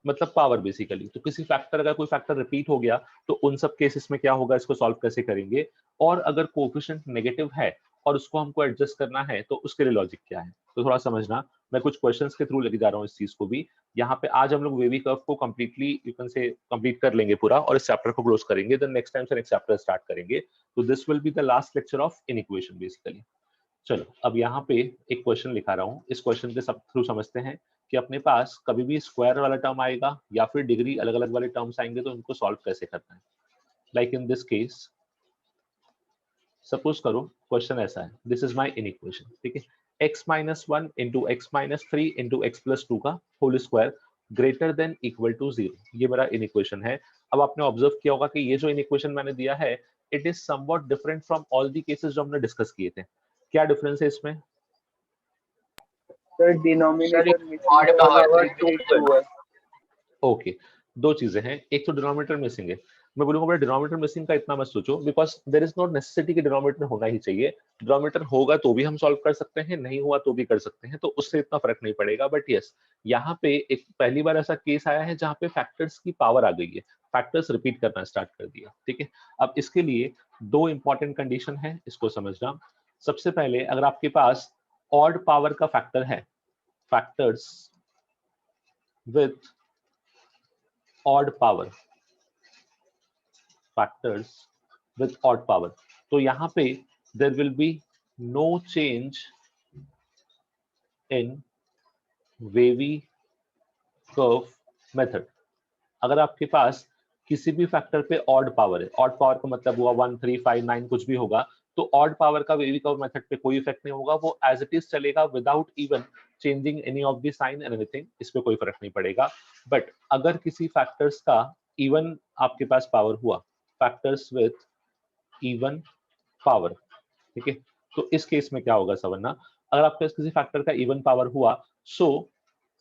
मतलब पावर बेसिकली। तो किसी फैक्टर, अगर कोई फैक्टर रिपीट हो गया तो उन सब केसेस में क्या होगा, इसको सॉल्व कैसे करेंगे। और अगर कोएफिशिएंट नेगेटिव है और उसको हमको एडजस्ट करना है तो उसके लिए लॉजिक क्या है, तो थोड़ा समझना। मैं कुछ क्वेश्चंस के थ्रू लेके जा रहा हूँ इस चीज को भी। यहाँ पे आज हम लोग वेवी कर्व को कंप्लीटली यू कैन से कंप्लीट कर लेंगे पूरा, और इस चैप्टर को क्लोज करेंगे। देन नेक्स्ट टाइम से नेक्स्ट चैप्टर स्टार्ट करेंगे। तो this will be the last lecture of inequation basically. चलो अब यहाँ पे एक क्वेश्चन लिखा रहा हूँ। इस क्वेश्चन के सब थ्रू समझते हैं कि अपने पास कभी भी स्क्वायर वाला टर्म आएगा या फिर डिग्री अलग अलग वाले टर्म्स आएंगे तो उनको सॉल्व कैसे करना है। Like in this case suppose करो क्वेश्चन ऐसा है, दिस इज माय इनइक्वेशन। ठीक है, x-1 into x-3 into x+2 का whole square greater than equal to 0, ये मेरा इनइक्वेशन है। अब आपने ऑब्जर्व किया होगा कि ये जो इनइक्वेशन मैंने दिया है it is somewhat different from all the cases जो हमने डिस्कस किए थे। क्या डिफरेंस है इसमें? Sir denominator odd power missing. Okay, दो चीजें हैं। एक तो डिनोमिनेटर मिसिंग है। मैं बोलूंगा बेटा डिनोमिनेटर मिसिंग का इतना मत सोचो, because there is not necessity कि डिनोमिनेटर होना ही चाहिए। डिनोमिनेटर होगा तो भी हम सॉल्व कर सकते हैं, नहीं हुआ तो भी कर सकते हैं, तो उससे इतना फर्क नहीं पड़ेगा। बट यस, यहाँ पे एक पहली बार ऐसा केस आया है जहाँ पे फैक्टर्स की पावर आ गई है, फैक्टर्स रिपीट करना स्टार्ट कर दिया। ठीक है, अब इसके लिए दो इंपॉर्टेंट कंडीशन है, इसको समझना। सबसे पहले अगर आपके पास ऑड पावर का फैक्टर है, factors with odd power, factors with odd power, तो यहाँ पे there will be no change in wavy curve method। अगर आपके पास किसी भी फैक्टर पे ऑड पावर है, ऑड पावर का मतलब हुआ 1, 3, 5, 9 कुछ भी होगा, तो ऑड पावर का वेवी कर्व मेथड पे कोई इफेक्ट नहीं होगा, वो एज इट इज चलेगा without even changing any of the sign and anything, इस पे कोई फर्क नहीं पड़ेगा। बट अगर किसी फैक्टर्स का इवन आपके पास पावर हुआ, फैक्टर्स विथ इवन पावर, ठीक है, तो इस केस में क्या होगा समझना। अगर आपके पास किसी फैक्टर का इवन पावर हुआ, so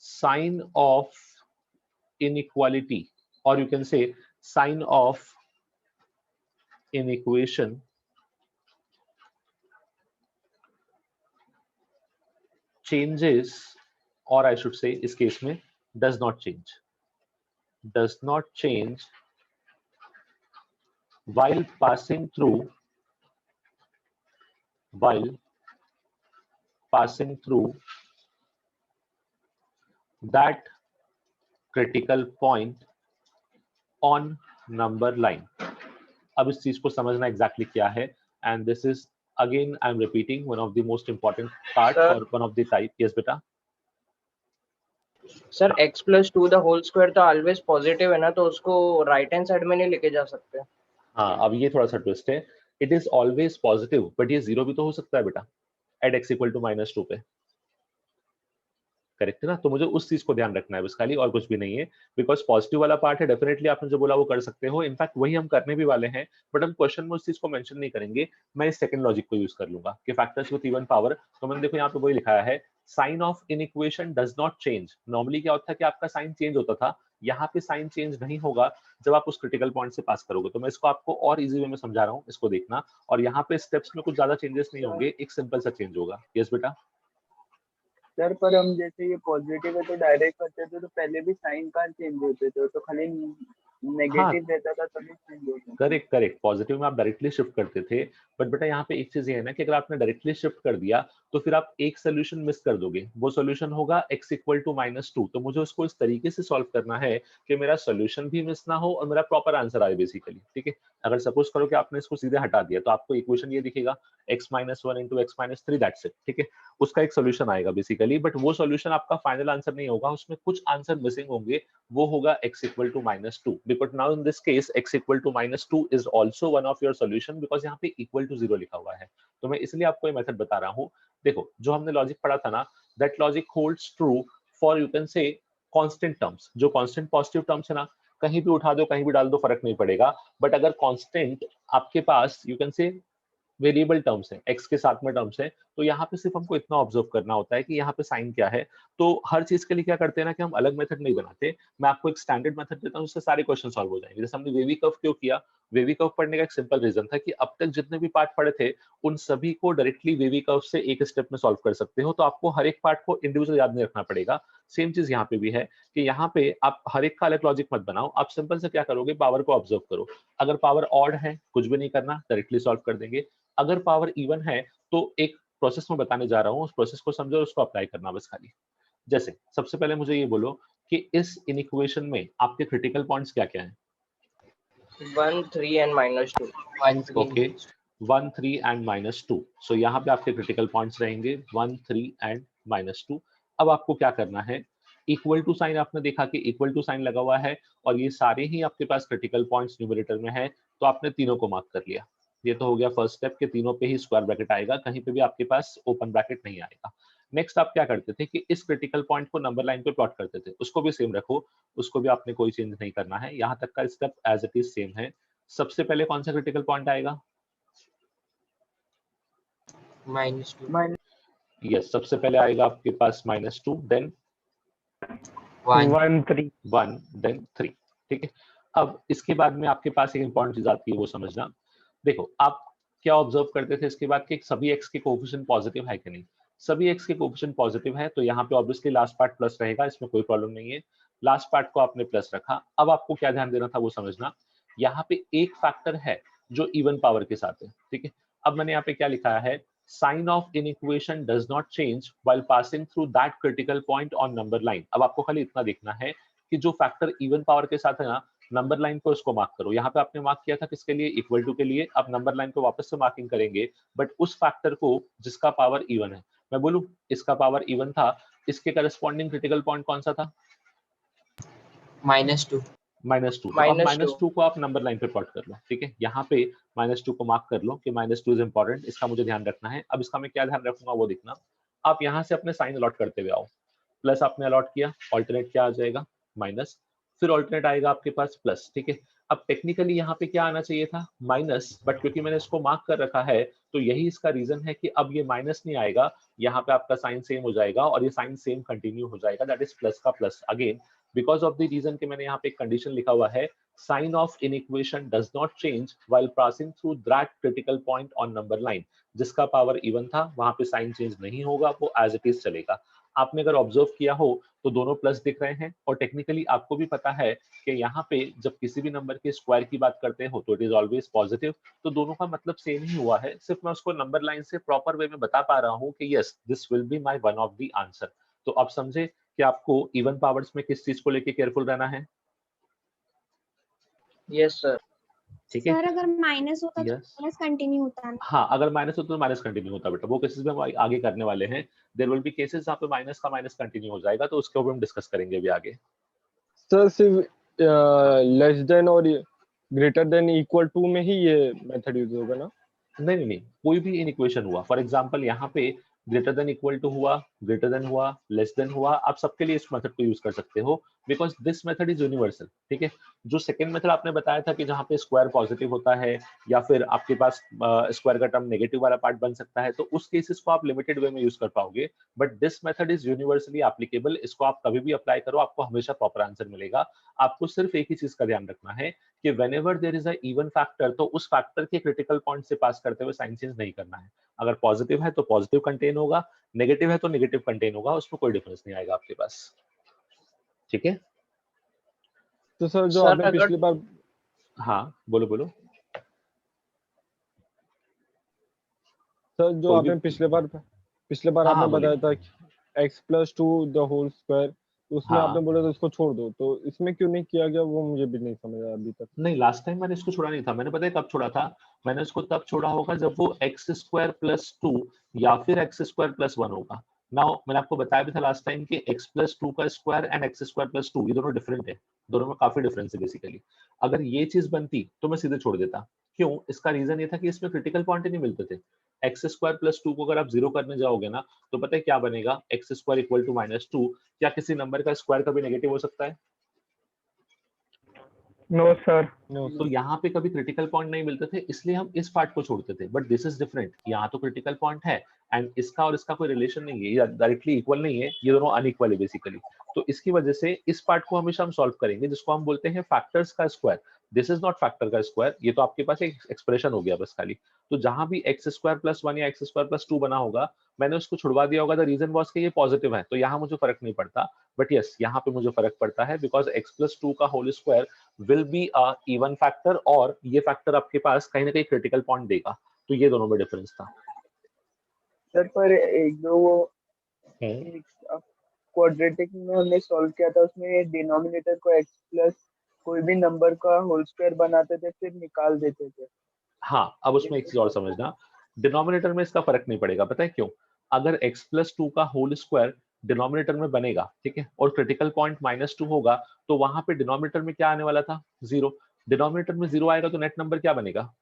sine of inequality, or you can say sign of inequation changes, or I should say इस केस में does not change while passing through that critical point on number line। अब इस चीज को समझना exactly क्या है, and this is again I am repeating one of the most important part Sir? or one of the type। yes बेटा। Sir x plus 2 the whole square तो always positive है ना, तो उसको राइट हैंड साइड में नहीं लेके जा सकते? हाँ, अब ये थोड़ा सा ट्विस्ट है, it is always positive, but ये जीरो भी तो हो सकता है बेटा एट x इक्वल टू -2 पे, करेक्ट है ना? तो मुझे उस चीज को ध्यान रखना है बस खाली, और कुछ भी नहीं है, बिकॉज पॉजिटिव वाला पार्ट है, डेफिनेटली आपने जो बोला वो कर सकते हो, इनफैक्ट वही हम करने भी वाले हैं, बट हम क्वेश्चन में उस चीज को मेंशन नहीं करेंगे, मैं इस सेकंड लॉजिक को यूज कर लूंगा कि फैक्टर्स विद इवन पावर। तो मैंने देखो यहाँ पे वही लिखा है, sign of inequation does not change. Normally क्या होता है कि आपका साइन चेंज होता था, यहाँ पे साइन चेंज नहीं होगा जब आप उस क्रिटिकल पॉइंट से पास करोगे। तो मैं इसको आपको और इजी वे में समझा रहा हूँ, इसको देखना, और यहाँ पे स्टेप्स में कुछ ज्यादा चेंजेस नहीं होंगे, एक सिंपल सा चेंज होगा। यस बेटा? सर पर हम जैसे ये पॉजिटिव है तो डायरेक्ट करते थे तो पहले भी साइन का चेंज होते थे, तो खाली हाँ, नेगेटिव रहता था तभी चेंज होता था। करेक्ट करेक्ट, पॉजिटिव में आप डायरेक्टली शिफ्ट करते थे, बट बेटा यहाँ पे एक चीज ये है ना कि अगर आपने डायरेक्टली शिफ्ट कर दिया तो फिर आप एक सोल्यूशन मिस कर दोगे, वो सोल्यूशन होगा x इक्वल टू -2। तो मुझे उसको इस तरीके से सॉल्व करना है कि मेरा सोल्यूशन भी मिस ना हो और मेरा प्रॉपर आंसर आए बेसिकली, ठीक है? अगर सपोज करो कि आपने इसको सीधे हटा दिया तो आपको इक्वेशन ये दिखेगा x-1 into x-3, that's it, ठीक है? उसका एक सोल्यूशन आएगा बेसिकली, बट वो सोल्यूशन आपका फाइनल आंसर नहीं होगा, उसमें कुछ आंसर मिसिंग होंगे, वो होगा x equal to -2, because now in this case x equal to -2 is also one of your solution, because यहाँ पे इक्वल टू 0 लिखा हुआ है। तो मैं इसलिए आपको ये मेथड बता रहा हूँ। देखो, जो हमने लॉजिक पढ़ा था ना, that logic holds true for, you can से, कांस्टेंट टर्म्स। जो कांस्टेंट पॉजिटिव टर्म्स है ना, कहीं भी उठा दो, कहीं भी डाल दो, फर्क नहीं पड़ेगा, बट अगर कांस्टेंट आपके पास, you can say, variable terms है, x के साथ में टर्म्स है, तो यहाँ पे सिर्फ हमको इतना ऑब्जर्व करना होता है कि यहाँ पे साइन क्या है। तो हर चीज के लिए क्या करते हैं ना कि हम अलग मेथड नहीं बनाते, मैं आपको एक स्टैंडर्ड मेथड देता हूँ, उससे सारे क्वेश्चन सॉल्व हो जाएंगे। जैसे हमने वेवी कर्व क्यों किया, वेवी कर्व पढ़ने का एक सिंपल रीजन था कि अब तक जितने भी पार्ट पढ़े थे उन सभी को डायरेक्टली वेवी कर्व से एक स्टेप में सॉल्व कर सकते हो, तो आपको हर एक पार्ट को इंडिविजुअल याद नहीं रखना पड़ेगा। सेम चीज यहाँ पे भी है कि यहाँ पे आप हर एक का अलग लॉजिक मत बनाओ, आप सिंपल से क्या करोगे, पावर को ऑब्जर्व करो। अगर पावर ऑड है, कुछ भी नहीं करना, डायरेक्टली सॉल्व कर देंगे। अगर पावर इवन है तो एक प्रोसेस में बताने जा रहा हूँ, उस प्रोसेस को समझो और उसको अप्लाई करना बस खाली। जैसे सबसे पहले मुझे ये बोलो कि इस इन इक्वेशन में आपके क्रिटिकल पॉइंट्स क्या क्या हैं? 1 3 एंड -2। 1 3 okay, 1 3 and -2। सो यहाँ पे आपके क्रिटिकल पॉइंट्स रहेंगे 1 3 एंड -2। अब आपको क्या करना है, इक्वल टू साइन, आपने देखा कि इक्वल टू साइन लगा हुआ है और ये सारे ही आपके पास क्रिटिकल पॉइंट्स न्यूमरेटर में है, तो आपने तीनों को मार्क कर लिया। ये तो हो गया फर्स्ट स्टेप कि तीनों पे ही स्क्वायर ब्रैकेट आएगा, कहीं पे भी आपके पास ओपन ब्रैकेट नहीं आएगा। नेक्स्ट आप क्या करते थे कि इस क्रिटिकल पॉइंट को नंबर लाइन पे प्लॉट करते थे, उसको भी सेम रखो, उसको भी आपने कोई चेंज नहीं करना है, यहाँ तक का step as it is same है। सबसे पहले कौन सा क्रिटिकल पॉइंट आएगा? -2 माइनस यस, सबसे पहले आएगा आपके पास -2, देन 1 1 3। 1, देन 3, ठीक है? अब इसके बाद में आपके पास एक इंपॉर्टेंट चीज आती है, वो समझना। देखो, आप क्या ऑब्जर्व करते थे इसके बाद कि सभी x के कोएफिशिएंट पॉजिटिव है कि नहीं? सभी x के कोएफिशिएंट पॉजिटिव है, तो यहाँ पे ऑब्वियसली लास्ट पार्ट प्लस रहेगा, इसमें कोई प्रॉब्लम नहीं है। लास्ट पार्ट को आपने प्लस रखा। अब आपको क्या ध्यान देना था वो समझना, यहाँ पे एक फैक्टर है जो इवन पावर के साथ है, ठीक है? अब मैंने यहाँ पे क्या लिखा है, sign of inequation does not change while passing through that critical point on number line. अब आपको खाली इतना देखना है कि जो फैक्टर इवन पावर के साथ है ना, नंबर लाइन को उसको मार्क करो। यहाँ पे आपने मार्क किया था किसके लिए, इक्वल टू के लिए, अब नंबर लाइन को वापस से मार्किंग करेंगे, बट उस फैक्टर को जिसका पावर इवन है। मैं बोलूं इसका पावर इवन था, इसके करस्पॉन्डिंग क्रिटिकल पॉइंट कौन सा था? -2 -2। तो अब -2। -2 को आप नंबर लाइन पे प्लॉट कर लो, ठीक है? यहाँ पे -2 को मार्क कर लो कि -2 इज इंपॉर्टेंट, इसका मुझे ध्यान रखना है। अब इसका मैं क्या ध्यान रखूंगा वो देखना। आप यहाँ से अपने साइन अलॉट करते हुए आओ, प्लस आपने अलॉट किया, ऑल्टरनेट क्या आ जाएगा, माइनस, फिर ऑल्टरनेट आएगा आपके पास प्लस, ठीक है? अब टेक्निकली यहाँ पे क्या आना चाहिए था, माइनस, बट क्योंकि मैंने इसको मार्क कर रखा है तो यही इसका रीजन है कि अब ये माइनस नहीं आएगा, यहाँ पे आपका साइन सेम हो जाएगा और ये साइन सेम कंटिन्यू हो जाएगा, दैट इज प्लस का plus again, because of the reason कि मैंने यहाँ पे एक कंडीशन लिखा हुआ है, sign of inequation does not change while passing through that critical point on number line. जिसका पावर इवन था वहां पे साइन चेंज नहीं होगा, वो एज इट इज चलेगा। आपने अगर ऑब्जर्व किया हो तो दोनों प्लस दिख रहे हैं, और टेक्निकली आपको भी पता है कि यहाँ पे जब किसी भी नंबर के स्क्वायर की बात करते हो तो इट इज ऑलवेज पॉजिटिव, तो दोनों का मतलब सेम ही हुआ है, सिर्फ मैं उसको नंबर लाइन से प्रॉपर वे में बता पा रहा हूँ कि yes this will be my one of the answer. तो आप समझे कि आपको इवन पावर्स में किस चीज को लेके केयरफुल रहना है? Yes sir. ठीक है। सर अगर माइनस होता तो Yes. माइनस कंटिन्यू होता ना। हाँ, अगर माइनस होता तो माइनस कंटिन्यू होता बेटा, वो केसेस में हम आगे करने वाले हैं। देयर विल बी केसेस जहाँ पे माइनस का माइनस कंटिन्यू हो जाएगा, तो उसके ऊपर हम डिस्कस करेंगे अभी आगे। सर सिर्फ लेस देन और ग्रेटर देन इक्वल टू में ही ये मेथड यूज होगा ना? नहीं, नहीं, कोई भी इन इक्वेशन हुआ, फॉर एग्जांपल यहाँ पे ग्रेटर देन इक्वल टू हुआ, ग्रेटर देन हुआ, लेस देन हुआ, आप सबके लिए इस मेथड को यूज कर सकते हो, because this method is universal. ठीक है। जो सेकंड मेथड आपने बताया था कि जहाँ पे स्क्वायर पॉजिटिव होता है या फिर आपके पास स्क्वायर का टर्म नेगेटिव वाला पार्ट बन सकता है, तो उस केसेस को आप लिमिटेड वे में यूज कर पाओगे, but this method is universally applicable. इसको आप कभी भी अप्लाई करो, आपको हमेशा प्रॉपर आंसर मिलेगा। आपको सिर्फ एक ही चीज का ध्यान रखना है कि whenever there is a even factor, तो उस फैक्टर के क्रिटिकल पॉइंट से पास करते हुए साइन चेंज नहीं करना है। अगर पॉजिटिव है तो पॉजिटिव कंटेन होगा, नेगेटिव है तो नेगेटिव कंटेन होगा, उसमें कोई डिफरेंस नहीं आएगा आपके पास। ठीक है। तो सर जो सर आपने अगर पिछली बार हाँ, बोलो बोलो। सर जो कोई आपने भी। पिछले बार हाँ आपने हाँ, बोलिए। बताया था कि x+2 द होल स्क्वायर, उसमें हाँ, आपने बोला था उसको छोड़ दो, तो इसमें क्यों नहीं किया गया वो मुझे भी नहीं समझ आया अभी तक। नहीं, लास्ट टाइम मैंने इसको छोड़ा नहीं था। मैंने पता है कब छोड़ा था? मैंने इसको तब छोड़ा होगा जब वो x² + 2 या फिर x² + 1 होगा। नाउ मैंने आपको बताया भी था लास्ट टाइम कि x+2 का स्क्वायर एंड x² + 2 ये दोनों डिफरेंट है, दोनों में काफी डिफरेंस है बेसिकली। अगर ये चीज बनती तो मैं सीधे छोड़ देता। क्यों? इसका रीजन ये था कि इसमें क्रिटिकल पॉइंट ही नहीं मिलते थे। x² + 2 को अगर आप जीरो करने जाओगे ना, तो पता है क्या बनेगा? x² = -2। क्या किसी नंबर का स्क्वायर कभी नेगेटिव हो सकता है? No sir. नो तो सर। यहाँ पे कभी क्रिटिकल पॉइंट नहीं मिलते थे, इसलिए हम इस पार्ट को छोड़ते थे। बट दिस इज डिफरेंट, यहाँ तो क्रिटिकल पॉइंट है एंड इसका और इसका कोई रिलेशन नहीं है, ये डायरेक्टली इक्वल नहीं है, ये दोनों अनइक्वल है बेसिकली। तो इसकी वजह से इस पार्ट को हमेशा हम सॉल्व करेंगे, जिसको हम बोलते हैं फैक्टर्स का square. This is not factor का स्क्वायर, ये तो आपके पास एक एक्सप्रेशन हो गया बस खाली। तो जहां भी x² + 1 या x² + 2 बना होगा, मैंने उसको छुड़वा दिया होगा। द रीजन वॉज कि ये पॉजिटिव है, तो यहाँ मुझे फर्क नहीं पड़ता। बट यस, यहाँ पे मुझे फर्क पड़ता है, बिकॉज x+2 का whole square will be a even factor, और ये फैक्टर आपके पास कहीं ना कहीं क्रिटिकल पॉइंट देगा। तो ये दोनों में डिफरेंस था। सर पर एक दो वो क्वाड्रेटिक में हमने सॉल्व किया था, उसमें डिनोमिनेटर को x प्लस कोई भी नंबर का होल स्क्वायर बनाते थे फिर निकाल देते थे। हाँ, अब उसमें एक चीज और समझना, डिनोमिनेटर में इसका फर्क नहीं पड़ेगा। पता है क्यों? अगर x+2 का होल स्क्वायर डिनोमिनेटर में बनेगा, ठीक है, और क्रिटिकल पॉइंट -2 होगा, तो वहां पे डिनोमिनेटर में क्या आने वाला था? 0। डिनोमिनेटर में 0 आएगा तो नेट नंबर क्या बनेगा?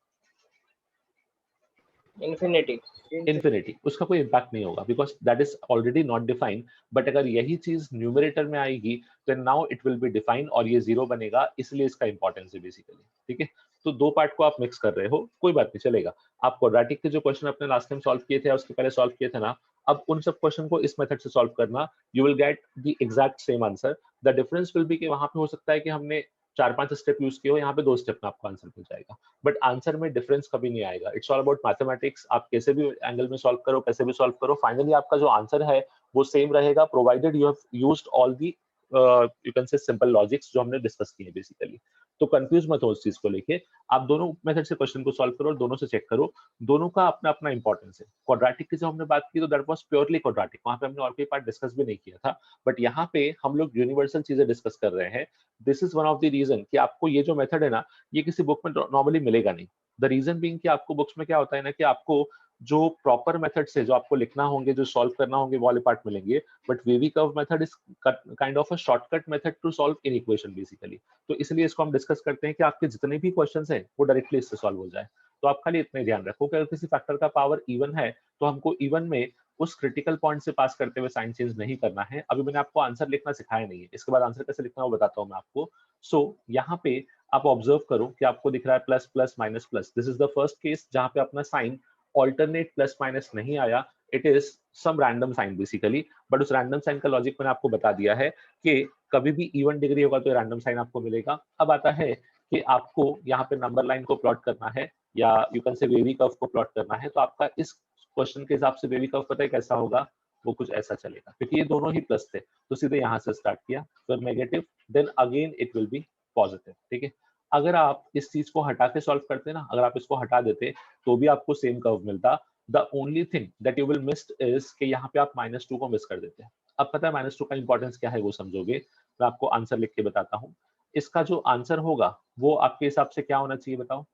इन्फिनिटी। इन्फिनिटी। उसका कोई इम्पैक्ट नहीं होगा, because that is already not defined. But अगर यही चीज न्यूमरेटर में आएगी तो now it will be defined और ये 0 बनेगा, इसलिए इसका इंपॉर्टेंस है बेसिकली। ठीक है। तो दो पार्ट को आप मिक्स कर रहे हो, कोई बात नहीं, चलेगा। आप क्वाड्रेटिक के जो क्वेश्चन अपने लास्ट टाइम सॉल्व किए थे या उसके पहले सॉल्व किए थे ना, अब उन सब क्वेश्चन को इस मेथड से सॉल्व करना, you will get the exact same answer. The difference will be कि वहां पे हो सकता है कि हमने 4-5 स्टेप यूज किए हो, यहाँ पे 2 स्टेप में आपको आंसर मिल जाएगा। बट आंसर में डिफरेंस कभी नहीं आएगा। It's all about mathematics. आप कैसे भी एंगल में सॉल्व करो, कैसे भी सॉल्व करो, फाइनली आपका जो आंसर है वो सेम रहेगा, provided you have used all the you can से सिंपल लॉजिक्स जो हमने डिस्कस किए बेसिकली। तो कंफ्यूज मत हो उस चीज को लेके। आप दोनों मेथड से क्वेश्चन को सॉल्व करो और दोनों से चेक करो, दोनों का अपना अपना इंपॉर्टेंस है। क्वाड्रेटिक की जो हमने बात की तो दैट वाज प्योरली क्वाड्रेटिक, वहां पे हमने और कोई पार्ट डिस्कस भी नहीं किया था। बट यहाँ पे हम लोग यूनिवर्सल चीजें डिस्कस कर रहे हैं। This is one of the reason कि आपको ये जो मेथड है ना, ये किसी बुक में नॉर्मली मिलेगा नहीं। द रीजन बीइंग कि आपको बुक्स में क्या होता है ना, कि आपको जो प्रॉपर मेथड से जो आपको लिखना होंगे, जो सॉल्व करना होंगे, वो वाले पार्ट मिलेंगे। But wavy curve method is kind of a shortcut method to solve inequation basically. तो इसलिए इसको हम डिस्कस करते हैं कि आपके जितने भी क्वेश्चंस हैं वो डायरेक्टली इससे सॉल्व हो जाए। तो आप खाली इतना ध्यान रखो कि अगर किसी फैक्टर का पावर इवन है तो हमको इवन में उस क्रिटिकल पॉइंट से पास करते हुए साइन चेंज नहीं करना है। अभी मैंने आपको आंसर लिखना सिखाया नहीं है, इसके बाद आंसर कैसे लिखना है वो बताता हूँ मैं आपको। सो यहाँ पे आप ऑब्जर्व करो कि आपको दिख रहा है plus plus minus plus. This is the first case जहाँ पे अपना साइन ऑल्टरनेट प्लस माइनस नहीं आया, it is some random sign basically. But उस रैंडम साइन का लॉजिक मैंने आपको बता दिया है कि कभी भी इवन डिग्री होगा तो रैंडम साइन आपको मिलेगा। अब आता है कि आपको यहाँ पे नंबर लाइन को प्लॉट करना है या यू कैन से वेवी कर्व को प्लॉट करना है। तो आपका इस क्वेश्चन के हिसाब से वेवी कर्व पता है कैसा होगा? वो कुछ ऐसा चलेगा, क्योंकि ये दोनों ही प्लस थे तो सीधे यहाँ से स्टार्ट किया, फिर negative, then again it will be positive. ठीक है। अगर आप इस चीज को हटा के सॉल्व करते ना, अगर आप इसको हटा देते तो भी आपको सेम कर्व मिलता। The only thing that you will miss is कि यहाँ पे आप -2 को मिस कर देते हैं। अब पता है -2 का इंपॉर्टेंस क्या है वो समझोगे। मैं आपको आंसर लिख के बताता हूँ। इसका जो आंसर होगा वो आपके हिसाब से क्या होना चाहिए बताओ?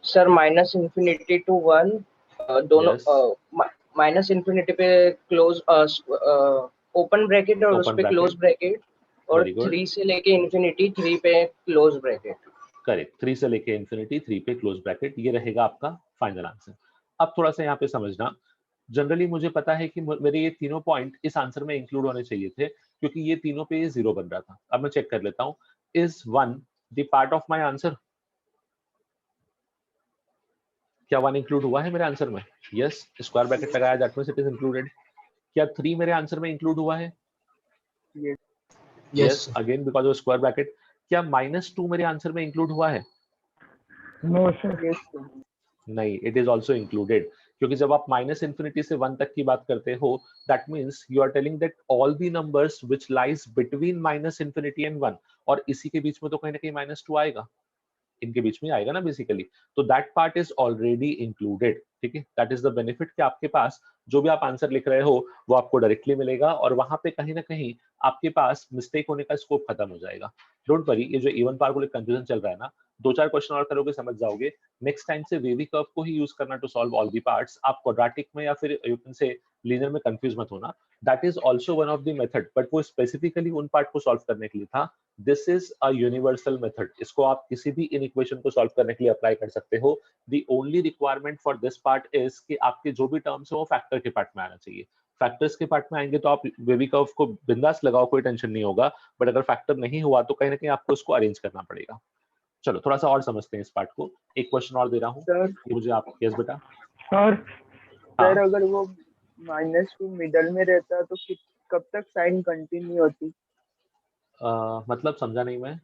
सर माइनस इन्फिनिटी टू 1 दोनों Yes. माइनस इन्फिनिटी पे क्लोज ओपन ब्रैकेट और उस Open पे क्लोज bracket. ब्रैकेट, और Very good. 3 से लेके इन्फिनिटी 3 पे क्लोज ब्रैकेट। करेक्ट, 3 से लेके इंफिनिटी 3 पे क्लोज ब्रैकेट, ये रहेगा आपका फाइनल आंसर। अब थोड़ा सा यहाँ पे समझना, जनरली मुझे पता है कि मेरे ये तीनों पॉइंट इस आंसर में इंक्लूड होने चाहिए थे, क्योंकि ये तीनों पे ये 0 बन रहा था। अब मैं चेक कर लेता हूँ, is 1 the part of my answer? क्या 1 इंक्लूड हुआ है मेरे आंसर में? यस, स्क्वायर ब्रैकेट लगाया, that means it is included. क्या 3 मेरे आंसर में इंक्लूड हुआ है? Yes. Yes, again because of square bracket. क्या -2 मेरे आंसर में इंक्लूड हुआ है? No sir. Yes, sir. नहीं, इट इज ऑल्सो इंक्लूडेड, क्योंकि जब आप माइनस इन्फिनिटी से 1 तक की बात करते हो, that means you are telling that all the numbers which lies between minus infinity and 1, और इसी के बीच में तो कहीं ना कहीं -2 आएगा, इनके बीच में आएगा ना बेसिकली, तो that part is already included. ठीक है, दैट इज द बेनिफिट कि आपके पास जो भी आप आंसर लिख रहे हो वो आपको डायरेक्टली मिलेगा, और वहां पे कहीं ना कहीं आपके पास मिस्टेक होने का स्कोप खत्म हो जाएगा। डोंट वरी, ये जो इवन पार्बोलिक कंफ्यूजन चल रहा है ना, 2-4 क्वेश्चन और करोगे समझ जाओगे। नेक्स्ट टाइम से वेवी कर्व को ही यूज करना to solve all the parts. आप क्वाड्रेटिक में या फिर यू कैन से लीनियर में कंफ्यूज मत होना, that is also one of the method, but वो स्पेसिफिकली उन पार्ट को सॉल्व करने के लिए था। This is a universal method, इसको आप किसी भी इन इक्वेशन को सॉल्व करने के लिए अप्लाई कर सकते हो। The only requirement for this part is कि आपके जो भी टर्म्स है वो फैक्टर के पार्ट में आना चाहिए। फैक्टर्स के पार्ट में आएंगे तो आप वेवी कर्व को बिंदास लगाओ, कोई टेंशन नहीं होगा, बट अगर फैक्टर नहीं हुआ तो कहीं ना कहीं आपको इसको अरेंज करना पड़ेगा। चलो थोड़ा सा और समझते हैं इस पार्ट को। एक क्वेश्चन और दे रहा हूँ, Sir, ये मुझे आप, यस बेटा। सर सर हाँ, अगर वो -2 मिडल में रहता तो कब तक साइन कंटिन्यू होती? मतलब समझा नहीं मैं।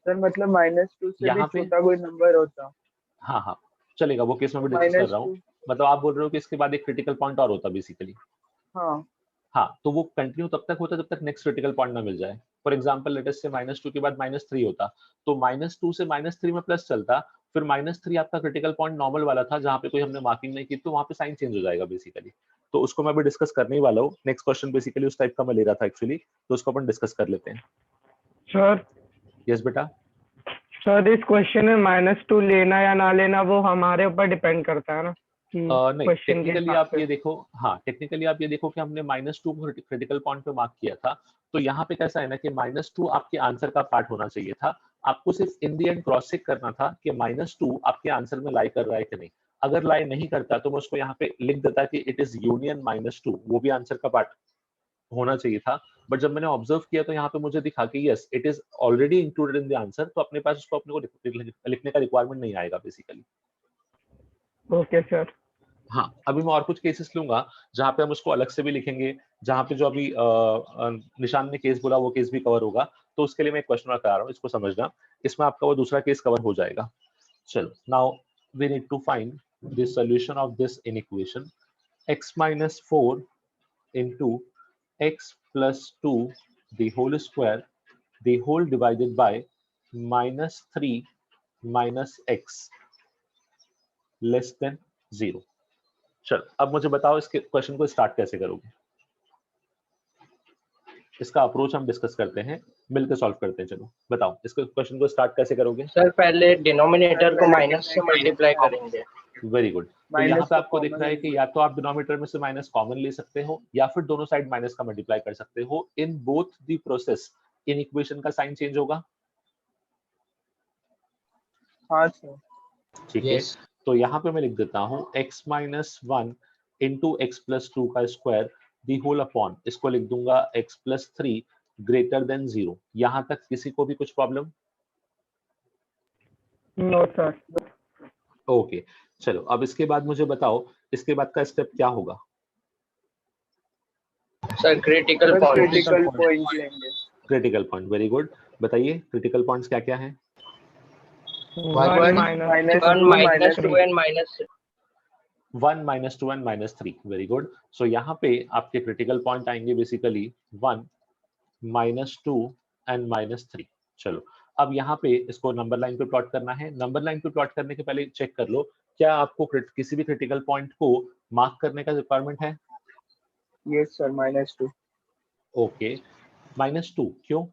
सर मतलब -2 से भी यहाँ पे, छोटा कोई नंबर होता हाँ हाँ चलेगा, वो केस में तो भी डिस्कस कर रहा हूँ। -2, मतलब आप बोल रहे हो कि इसके बाद एक क्रिटिकल पॉइंट और होता बेसिकली। हाँ हाँ, तो वो कंटिन्यू तब तक होता है जब तक नेक्स्ट क्रिटिकल पॉइंट ना मिल जाए। फॉर एग्जांपल लेट अस से -2 के बाद -3 होता, तो -2 से -3 में प्लस चलता, फिर -3 आपका क्रिटिकल पॉइंट नॉर्मल वाला था जहाँ पे कोई हमने मार्किंग नहीं की, तो वहाँ पे साइन चेंज हो जाएगा बेसिकली। तो उसको मैं भी डिस्कस करने ही वाला हूँ। नेक्स्ट क्वेश्चन बेसिकली उस टाइप का मैं ले रहा था एक्चुअली, तो उसको अपन डिस्कस कर लेते हैं। सर यस बेटा। सर इस क्वेश्चन में -2 लेना या ना लेना वो हमारे ऊपर डिपेंड करता है ना, कि नहीं, क्वेश्चन के टेक्निकली हिसाब आप से। ये देखो, हाँ टेक्निकली आप ये देखो कि हमने -2 को क्रिटिकल पॉइंट पे मार्क किया था, तो यहाँ पे कैसा है ना कि -2 आपके आंसर का पार्ट होना चाहिए था। आपको सिर्फ इन दी एंड क्रॉस चेक करना था कि -2 आपके आंसर में लाई कर रहा है कि नहीं। अगर लाई नहीं करता तो मैं उसको यहाँ पे लिख देता कि इट इज यूनियन -2, वो भी आंसर का पार्ट होना चाहिए था। बट जब मैंने ऑब्जर्व किया तो यहाँ पे मुझे दिखा कि yes it is already included in the answer, तो अपने पास उसको अपने को लिखने का रिक्वायरमेंट नहीं आएगा बेसिकली। Okay sir. हाँ, अभी मैं और कुछ केसेस लूंगा जहाँ पे हम उसको अलग से भी लिखेंगे, जहाँ पे जो अभी निशान ने केस बोला वो केस भी कवर होगा, तो उसके लिए मैं एक क्वेश्चन करा रहा हूँ, इसको समझना। इसमें आपका वो दूसरा केस कवर हो जाएगा। चलो, now we need to find the solution of this inequation x minus 4 into x plus 2 the whole square the whole divided by -3 minus x less than 0। चलो अब मुझे बताओ इसके क्वेश्चन को स्टार्ट कैसे करोगे। इसका अप्रोच हम डिस्कस करते हैं, मिलकर सॉल्व करते हैं। चलो बताओ इसके क्वेश्चन को स्टार्ट कैसे करोगे। सर पहले डिनोमिनेटर को माइनस से मल्टीप्लाई करेंगे। Very good. तो माइनस यहाँ पे को आपको दिख रहा है कि या तो आप डिनोमिनेटर में से माइनस कॉमन ले सकते हो या फिर दोनों साइड माइनस का मल्टीप्लाई कर सकते हो। In both the process in equation का साइन चेंज होगा। हाँ सर। ठीक है, Yes. तो यहाँ पे मैं लिख देता हूँ x minus 1 into x plus 2 का स्क्वायर दी होल अपॉन, इसको लिख दूंगा x प्लस 3 ग्रेटर देन 0। यहाँ तक किसी को भी कुछ प्रॉब्लम? No sir. ओके, चलो अब इसके बाद मुझे बताओ इसके बाद का स्टेप क्या होगा। Sir critical sir point. Critical point लेंगे। Critical point, very good. बताइए क्रिटिकल पॉइंट्स क्या क्या हैं। 1 One minus 1 -2 -2 and -3। 1 -2 and -3, very good. So यहाँ पे आपके क्रिटिकल पॉइंट आएंगे बेसिकली 1 -2 एंड -3। चलो अब यहाँ पे इसको नंबर लाइन पे प्लॉट करना है। नंबर लाइन पे प्लॉट करने के पहले चेक कर लो क्या आपको किसी भी क्रिटिकल पॉइंट को मार्क करने का रिक्वायरमेंट है। Yes sir -2। ओके, -2 क्यों?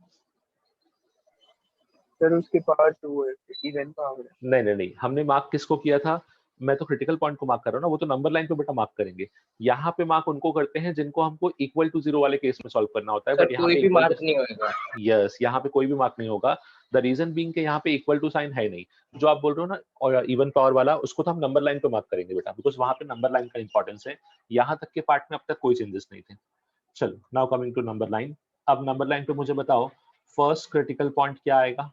सर उसकी पावर 2 है, इवन पावर है। नहीं नहीं नहीं, हमने मार्क किसको किया था? मैं तो क्रिटिकल पॉइंट को मार्क कर रहा हूँ ना, वो तो नंबर लाइन पे बेटा मार्क करेंगे। यहाँ पे मार्क उनको करते हैं जिनको हमको इक्वल टू 0 वाले केस में सॉल्व करना होता है, सर बट यहाँ कोई पे भी इक्वल मार्क नहीं होगा। यस, यहाँ पे कोई भी मार्क नहीं होगा। द रीजन बीइंग के यहाँ पे इक्वल टू साइन है नहीं। जो आप बोल रहे हो ना और इवन पावर वाला, उसको तो हम नंबर लाइन पे मार्क करेंगे बेटा, बिकॉज वहां पे नंबर लाइन का इंपॉर्टेंस है। यहाँ तक के पार्ट में अब तक कोई चेंजेस नहीं थे। चलो now coming to number line. अब नंबर लाइन पे मुझे बताओ फर्स्ट क्रिटिकल पॉइंट क्या आएगा?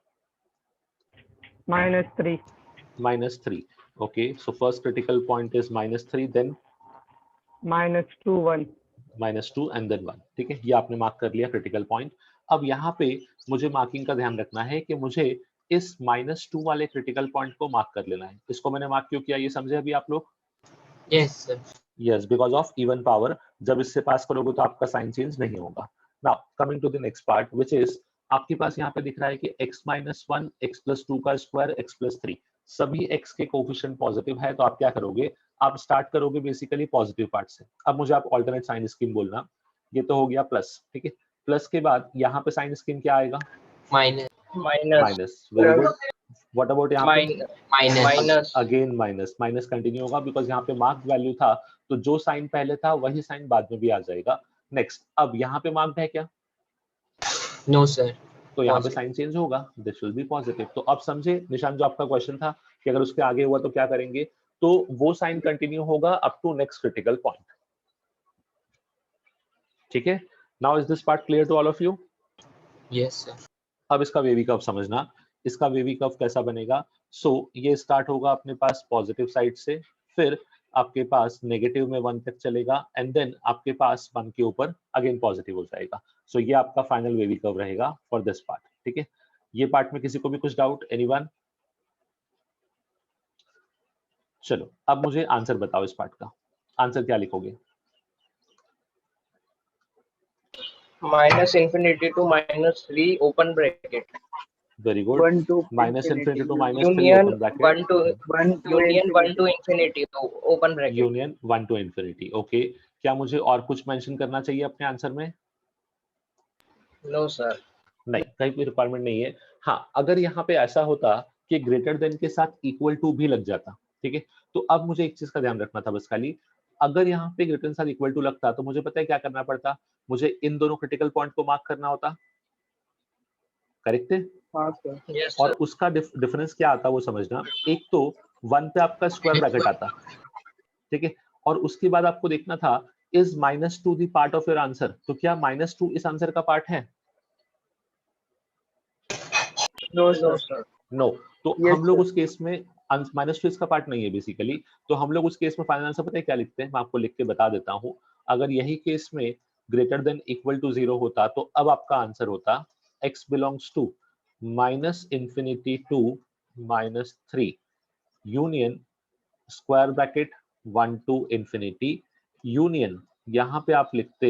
-3. -3. Okay, so first critical point is -3, then -2 1. -2 and then 1. ठीक है, ये आपने मार्क कर लिया क्रिटिकल पॉइंट। अब यहाँ पे मुझे मार्किंग का ध्यान रखना है कि मुझे इस -2 वाले क्रिटिकल पॉइंट को मार्क कर लेना है। इसको मैंने मार्क क्यों किया ये समझे अभी आप लोग? Yes, sir. Yes, because of even power. जब इससे पास करोगे तो आपका साइन चेंज नहीं होगा। Now coming to the next part which is, आपके पास यहाँ पे दिख रहा है कि x - 1 x + 2 का स्क्वायर x + 3 सभी x के कोफिशिएंट पॉजिटिव है। तो आप क्या करोगे? आप स्टार्ट करोगे बेसिकली पॉजिटिव पार्ट से। अब मुझे आप अल्टरनेट साइन स्कीम बोलना। ये तो हो गया प्लस, ठीक है। प्लस के बाद यहाँ पे साइन स्कीम क्या आएगा? Minus. Minus. Very good. What about यहाँ पे? Minus. Again minus. Minus continue होगा बिकॉज यहाँ पे मार्क वैल्यू था, तो जो साइन पहले था वही साइन बाद में भी आ जाएगा। नेक्स्ट, अब यहाँ पे मार्क्ड है क्या? No, sir. तो यहाँ पे Positive. साइन चेंज होगा, दिस विल बी पॉजिटिव। तो अब समझे निशान, जो आपका क्वेश्चन था कि अगर उसके आगे हुआ तो क्या करेंगे, तो वो साइन कंटिन्यू होगा up to next critical point. ठीक है, now is this part clear to all of you? Yes, sir. अब इसका वेवी कर्व समझना। इसका वेवी कर्व कैसा बनेगा? सो ये स्टार्ट होगा अपने पास पॉजिटिव साइड से, फिर आपके पास नेगेटिव में 1 तक चलेगा एंड देन आपके पास 1 के ऊपर अगेन पॉजिटिव हो जाएगा। सो ये आपका फाइनल वेवी कर्व रहेगा फॉर दिस पार्ट। ठीक है, ये पार्ट में किसी को भी कुछ डाउट? एनीवन? चलो अब मुझे आंसर बताओ इस पार्ट का। आंसर क्या लिखोगे? -∞ to -3 open bracket. Very good. 1 to minus infinity to -3 Union open 1 bracket, to 1 to Union 1 to infinity. infinity तो open bracket. Union 1 to infinity. Okay, क्या मुझे और कुछ मेंशन करना चाहिए अपने आंसर में? No, sir. नहीं, कहीं कोई रिक्वायरमेंट नहीं है। हाँ, अगर यहाँ पे ऐसा होता कि ग्रेटर देन के साथ इक्वल टू भी लग जाता, ठीक है, तो अब मुझे एक चीज का ध्यान रखना था बस खाली। अगर यहाँ पे ग्रेटर के साथ इक्वल टू लगता तो मुझे पता है क्या करना पड़ता? मुझे इन दोनों क्रिटिकल पॉइंट को मार्क करना होता। करेक्ट है? हाँ सर। Yes, और sir. उसका डिफरेंस क्या आता वो समझना। एक तो 1 पे आपका स्क्वायर ब्रैकेट आता, ठीक है, और उसके बाद आपको देखना था is -2 the part of your answer. तो क्या -2 इस आंसर का पार्ट है? No No, sir. sir. No. तो Yes, हम लोग sir. उस केस में -2 इसका पार्ट नहीं है बेसिकली। तो हम लोग उस केस में फाइनल आंसर पता है क्या लिखते हैं? मैं आपको लिख के बता देता हूँ। अगर यही केस में ग्रेटर देन इक्वल टू 0 होता तो अब आपका आंसर होता x belongs to -∞ to -3 union square bracket 1 to infinity union, यहाँ पे आप लिखते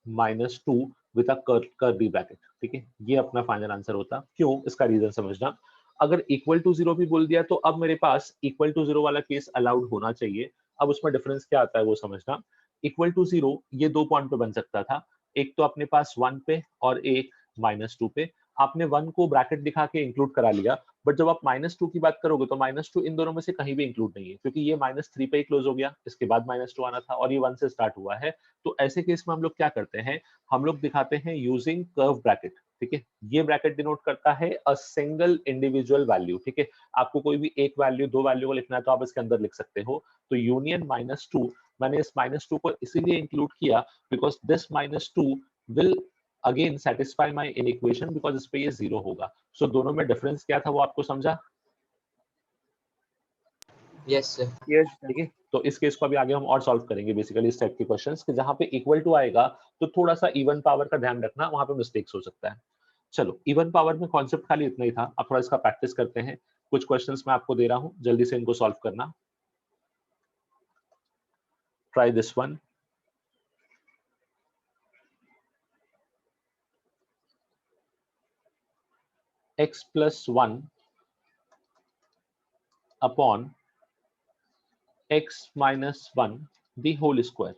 -2 विद अ कर्ली ब्रैकेट। ठीक है, ये अपना फाइनल आंसर होता। क्यों? इसका रीजन समझना। अगर इक्वल टू 0 भी बोल दिया तो अब मेरे पास इक्वल टू 0 वाला केस अलाउड होना चाहिए। अब उसमें डिफरेंस क्या आता है वो समझना। इक्वल टू 0 ये 2 पॉइंट पे बन सकता था, एक तो अपने पास 1 पे और एक -2 पे। आपने 1 को ब्रैकेट दिखा के इंक्लूड करा लिया, बट जब आप -2 की बात करोगे तो -2 इन दोनों में से कहीं भी इंक्लूड नहीं है, क्योंकि ये -3 पे ही क्लोज हो गया, इसके बाद -2 आना था और ये 1 से स्टार्ट हुआ है। तो ऐसे केस में हम लोग क्या करते हैं? हम लोग दिखाते हैं यूजिंग कर्व ब्रैकेट। ठीक है, ये ब्रैकेट डिनोट करता है अ सिंगल इंडिविजुअल वैल्यू। ठीक है, आपको कोई भी एक वैल्यू, दो वैल्यू को लिखना है तो आप इसके अंदर लिख सकते हो। तो यूनियन -2, मैंने इस -2 को इसीलिए इंक्लूड किया because this -2 will again satisfy my inequation because इस पे ये 0 होगा। सो दोनों में डिफरेंस क्या था वो आपको समझा? Yes, sir. Yes sir. ठीक है, तो इस केस को अभी आगे हम और सॉल्व करेंगे बेसिकली इस टाइप के क्वेश्चंस कि जहां पे इक्वल टू आएगा तो थोड़ा सा इवन पावर का ध्यान रखना, वहां पे मिस्टेक्स हो सकता है। चलो, इवन पावर में कॉन्सेप्ट खाली इतना ही था। अब थोड़ा इसका प्रैक्टिस करते हैं। कुछ क्वेश्चंस मैं आपको दे रहा हूं, जल्दी से इनको सॉल्व करना। Try this one. x plus 1 upon x minus 1 the whole square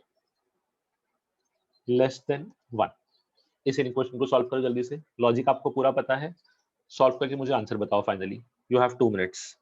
less than 1। इस इक्वेशन को सॉल्व करो जल्दी से। लॉजिक आपको पूरा पता है, सॉल्व करके मुझे आंसर बताओ finally. You have 2 minutes.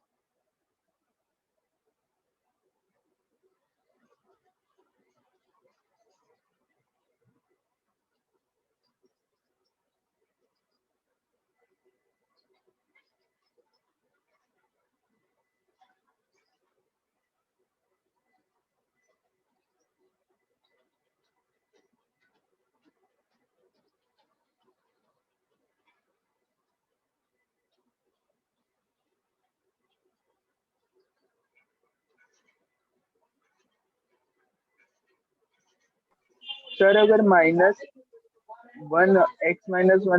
Sir अगर -1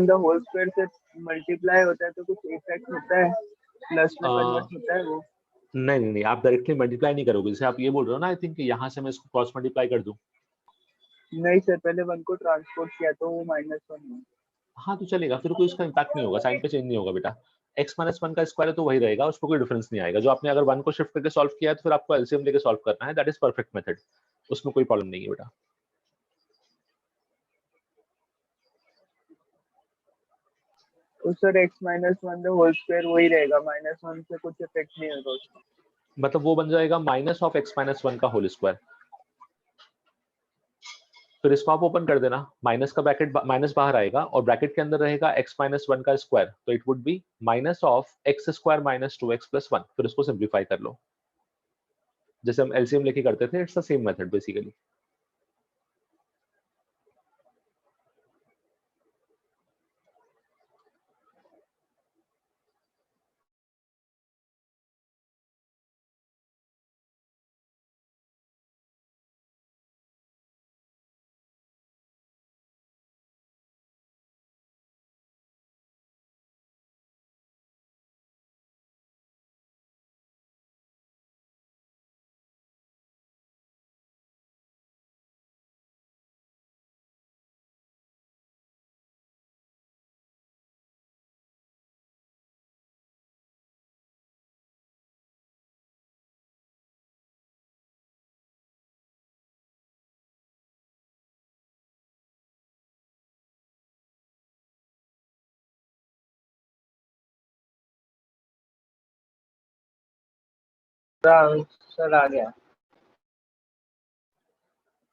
द होल स्क्वायर से मल्टीप्लाई होता है तो कुछ इफेक्ट होता है, प्लस में कन्वर्ट होता है वो? नहीं, आप डायरेक्टली मल्टीप्लाई नहीं करोगे। जैसे आप ये बोल रहे हो ना, आई थिंक यहाँ से मैं इसको क्रॉस मल्टीप्लाई कर दूं। नहीं सर, पहले 1 को ट्रांसपोर्ट किया तो वो -1 हुआ। हाँ तो चलेगा, फिर कोई इसका इम्पैक्ट नहीं होगा, साइन पे चेंज नहीं होगा बेटा। x - 1 का स्क्वायर है तो वही रहेगा, उसको कोई डिफरेंस नहीं आएगा। जो आपने अगर 1 को शिफ्ट करके सॉल्व किया है तो फिर आपको एलसीएम लेके सॉल्व करना है, दैट इज परफेक्ट मेथड, उसमें कोई प्रॉब्लम नहीं है बेटा। तो sir x -1 the whole square वही रहेगा, -1 से कुछ इफेक्ट नहीं होगा उसका। मतलब वो बन जाएगा माइनस ऑफ x - 1 का होल स्क्वायर। फिर इसको आप ओपन कर देना, माइनस का ब्रैकेट माइनस बाहर आएगा और ब्रैकेट के अंदर रहेगा x - 1 का स्क्वायर, तो it would B minus of x square minus 2x + 1। फिर इसको सिंप्लीफाई कर लो, जैसे हम एलसीएम लेके करते थे। It's the same method basically. Answer आ गया।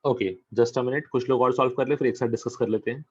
ओके, जस्ट अ मिनट, कुछ लोग और सॉल्व कर ले, फिर एक साथ डिस्कस कर लेते हैं।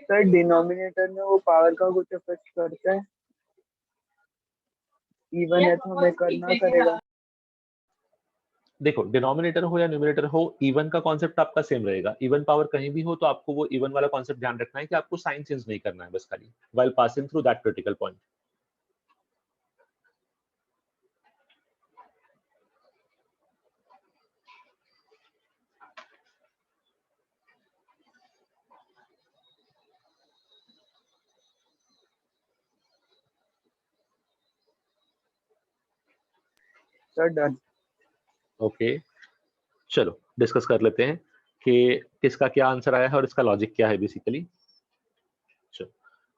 सर डिनोमिनेटर में वो पावर का कुछ इफेक्ट करता है? इवन है तो हमें करना करेगा। देखो, डिनोमिनेटर हो या न्यूमरेटर हो, इवन का कॉन्सेप्ट आपका सेम रहेगा। इवन पावर कहीं भी हो तो आपको वो इवन वाला कॉन्सेप्ट ध्यान रखना है कि आपको साइन चेंज नहीं करना है बस खाली, while passing through that critical point. Sir done. Okay, चलो डिस्कस कर लेते हैं कि किसका क्या आंसर आया है और इसका लॉजिक क्या है बेसिकली। चलो,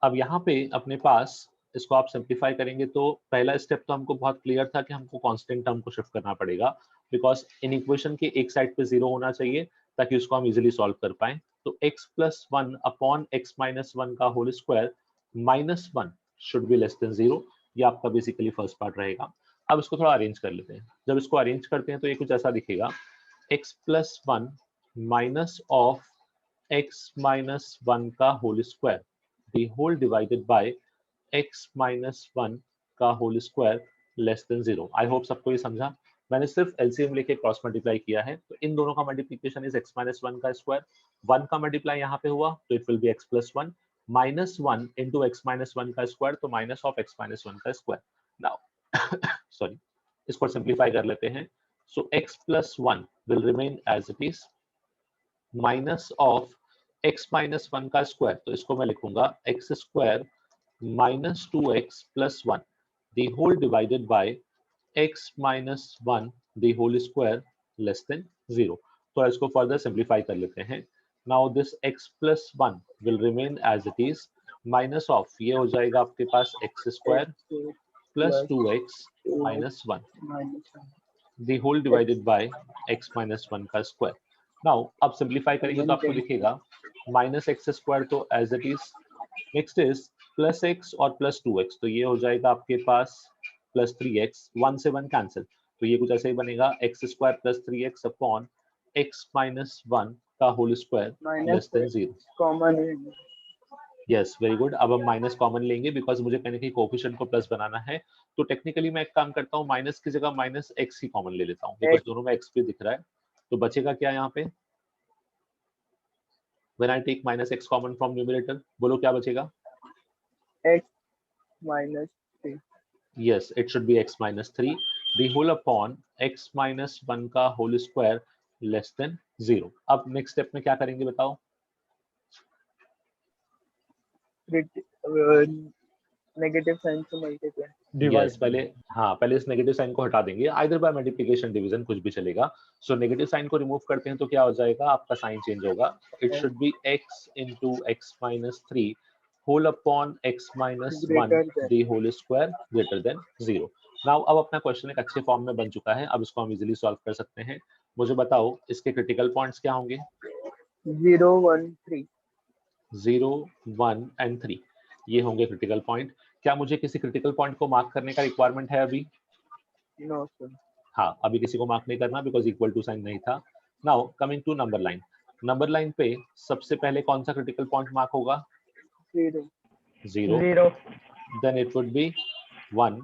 अब यहाँ पे अपने पास इसको आप सिंप्लीफाई करेंगे तो पहला स्टेप तो हमको बहुत क्लियर था कि हमको कांस्टेंट टर्म को शिफ्ट करना पड़ेगा, बिकॉज इन इक्वेशन के एक साइड पे 0 होना चाहिए ताकि उसको हम इजीली सॉल्व कर पाएं। तो x plus 1 upon x minus 1 का whole square minus 1 should be less than 0। ये आपका बेसिकली फर्स्ट पार्ट रहेगा। अब इसको थोड़ा अरेंज कर लेते हैं। जब इसको अरेंज करते हैं तो ये कुछ ऐसा दिखेगा, x plus 1 minus of x minus 1 का whole square the whole divided by x minus 1 का whole square less than 0। I hope सबको ये समझा। मैंने सिर्फ एलसीएम लेके क्रॉस मल्टीप्लाई किया है, तो इन दोनों का मल्टीप्लिकेशन इज x माइनस 1 का स्क्वायर, 1 का मल्टीप्लाई यहाँ पे हुआ तो it will B x plus 1 minus 1 into x minus 1 का स्क्वायर, तो माइनस ऑफ x माइनस 1 का स्क्वायर। नाउ सॉरी, इसको सिंप्लीफाई कर लेते हैं। So x plus 1 will remain as it is minus of x minus 1 का स्क्वायर, तो इसको मैं लिखूंगा x square minus 2x plus 1 the whole divided by x minus 1 the whole square less than 0। तो इसको फर्दर सिंप्लीफाई कर लेते हैं। Now this x plus 1 will remain as it is minus of, ये हो जाएगा आपके पास x square plus 2x minus 1 the whole divided by x minus 1 का square। Now अब सिंप्लीफाई करेंगे तो आपको दिखेगा minus x square तो as it is, next is plus x और plus 2x, तो ये हो जाएगा आपके पास प्लस 3x, 1 से 1 कैंसिल, तो ये कुछ ऐसे ही बनेगा x square plus 3x upon x minus 1 का whole square less than 0। Common है। Yes, very good. अब हम माइनस कॉमन लेंगे बिकॉज मुझे कहने की कोएफिशिएंट को प्लस बनाना है, तो टेक्निकली मैं एक काम करता हूँ, माइनस की जगह माइनस x ही कॉमन ले लेता हूँ बिकॉज दोनों में x भी दिख रहा है। तो बचेगा क्या यहाँ पे, when I take minus x common from numerator, बोलो क्या बचेगा? x minus 3। Yes, it should be x minus 3 the whole upon x minus 1 का whole square less than 0। अब नेक्स्ट स्टेप में क्या करेंगे बताओ? नेगेटिव साइन से मल्टीप्लाई। Yes, पहले इस नेगेटिव साइन को हटा देंगे, आइदर बाय मल्टीप्लिकेशन डिवीजन कुछ भी चलेगा। सो नेगेटिव साइन को रिमूव करते हैं तो क्या हो जाएगा, आपका साइन चेंज होगा। It should be x into x minus 3 whole upon x minus 1 the whole square greater than 0। Now अब अपना क्वेश्चन एक अच्छे फॉर्म में बन चुका है, अब इसको हम इजीली सॉल्व कर सकते हैं। मुझे बताओ इसके क्रिटिकल पॉइंट्स क्या होंगे? 0 1 3 0 1 एंड 3 ये होंगे क्रिटिकल पॉइंट। क्या मुझे किसी क्रिटिकल पॉइंट को मार्क करने का रिक्वायरमेंट है अभी? No sir. हाँ, अभी किसी को मार्क नहीं करना बिकॉज इक्वल टू साइन नहीं था। Now coming to number line, number line पे सबसे पहले कौन सा क्रिटिकल पॉइंट मार्क होगा? 0, then it would be 1,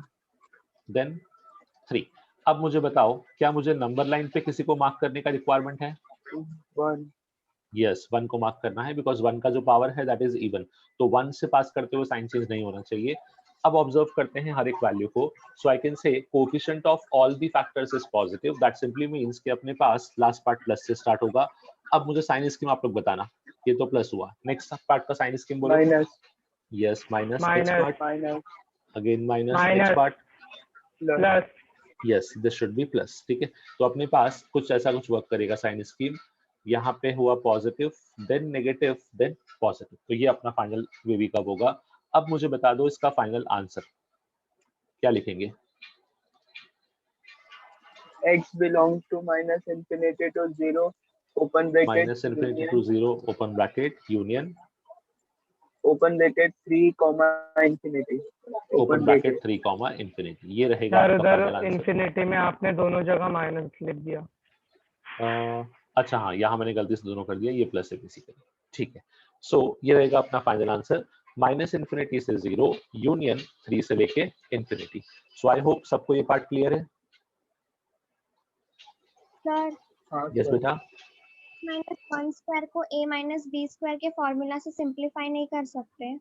then 3। अब मुझे बताओ क्या मुझे नंबर लाइन पे किसी को मार्क करने का रिक्वायरमेंट है? 1। यस, 1 को मार्क करना है बिकॉज 1 का जो पावर है दैट इज इवन, तो 1 से पास करते हुए साइन चेंज नहीं होना चाहिए। अब ऑब्जर्व करते हैं हर एक वैल्यू को। So I can say coefficient of all the factors is positive, that simply means कि अपने पास लास्ट पार्ट प्लस से स्टार्ट होगा। अब मुझे साइन स्कीम आप लोग बताना, ये तो प्लस हुआ, नेक्स्ट पार्ट का साइन स्कीम बोलो। Minus. Yes, minus, Minus. Next part minus again minus, Minus. Next part plus yes, this should B plus. ठीक है, तो अपने पास कुछ ऐसा कुछ वर्क करेगा साइन स्कीम। यहाँ पे हुआ positive, then negative, then positive, तो ये अपना फाइनल वेवी कब होगा। अब मुझे बता दो इसका फाइनल आंसर क्या लिखेंगे? x belongs to minus infinity to 0 open bracket minus infinity to 0 open bracket union open bracket 3 comma infinity open bracket 3 comma infinity, ये रहेगा सर आपका फाइनल उधर आंसर। इन्फिनिटी में आपने दोनों जगह माइनस लिख दिया। अच्छा हाँ, यहाँ मैंने गलती से दोनों कर दिया, ये प्लस है बेसिकली। ठीक है, सो ये रहेगा अपना फाइनल आंसर, माइनस इन्फिनिटी से 0 यूनियन 3 से लेके इन्फिनिटी। सो आई होप सबको ये पार्ट क्लियर है। सर यस बेटा, -1 स्क्वायर को a माइनस बी स्क्वायर के फॉर्मूला से सिंपलीफाई नहीं कर सकते?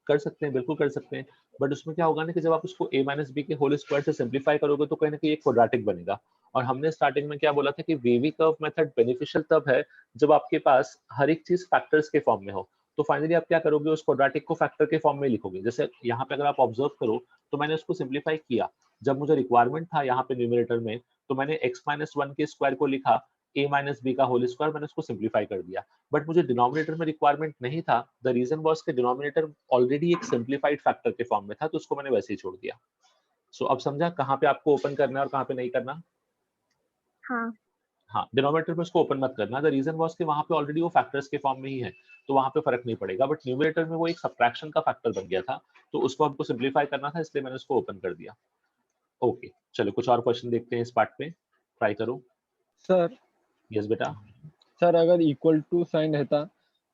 कर सकते हैं, बिल्कुल कर सकते हैं, बट उसमें क्या होगा ना कि जब आप उसको a माइनस बी के होल स्क्वायर से सिंपलीफाई करोगे तो कहीं ना कहीं एक क्वाड्रेटिक बनेगा। और हमने स्टार्टिंग में क्या बोला था कि वेवी कर्व मेथड बेनिफिशियल तब है जब आपके पास हर एक चीज फैक्टर्स के फॉर्म में हो। तो फाइनली आप क्या करोगे, उस क्वाड्रेटिक को फैक्टर के फॉर्म में लिखोगे। जैसे यहाँ पे अगर आप ऑब्जर्व करो तो मैंने उसको सिंपलीफाई किया, जब मुझे रिक्वायरमेंट था यहाँ पे न्यूमरेटर में तो मैंने x माइनस 1 के स्क्वायर को लिखा, a माइनस बी का होल स्क्वायर, मैंने उसको सिंपलीफाई कर दिया। बट मुझे डिनोमिनेटर में रिक्वायरमेंट नहीं था, द रीजन वाज कि डिनोमिनेटर ऑलरेडी एक सिंपलीफाइड फैक्टर के फॉर्म में था, तो उसको मैंने वैसे ही छोड़ दिया। सो अब समझा कहाँ पे आपको ओपन करना है और कहाँ पे नहीं करना? हाँ। हाँ, डिनोमिनेटर में उसको ओपन मत करना। द रीजन वाज कि वहां पे ऑलरेडी वो फैक्टर्स के फॉर्म में ही है, तो वहां पे फर्क नहीं पड़ेगा। बट न्यूमरेटर में वो एक सबट्रैक्शन का फैक्टर बन गया था, तो उसको हमको सिंपलीफाई करना था, इसलिए मैंने उसको ओपन कर दिया। ओके, चलो कुछ और क्वेश्चन देखते हैं इस पार्ट पे, ट्राई करो। सर यस बेटा। सर अगर इक्वल टू साइन रहता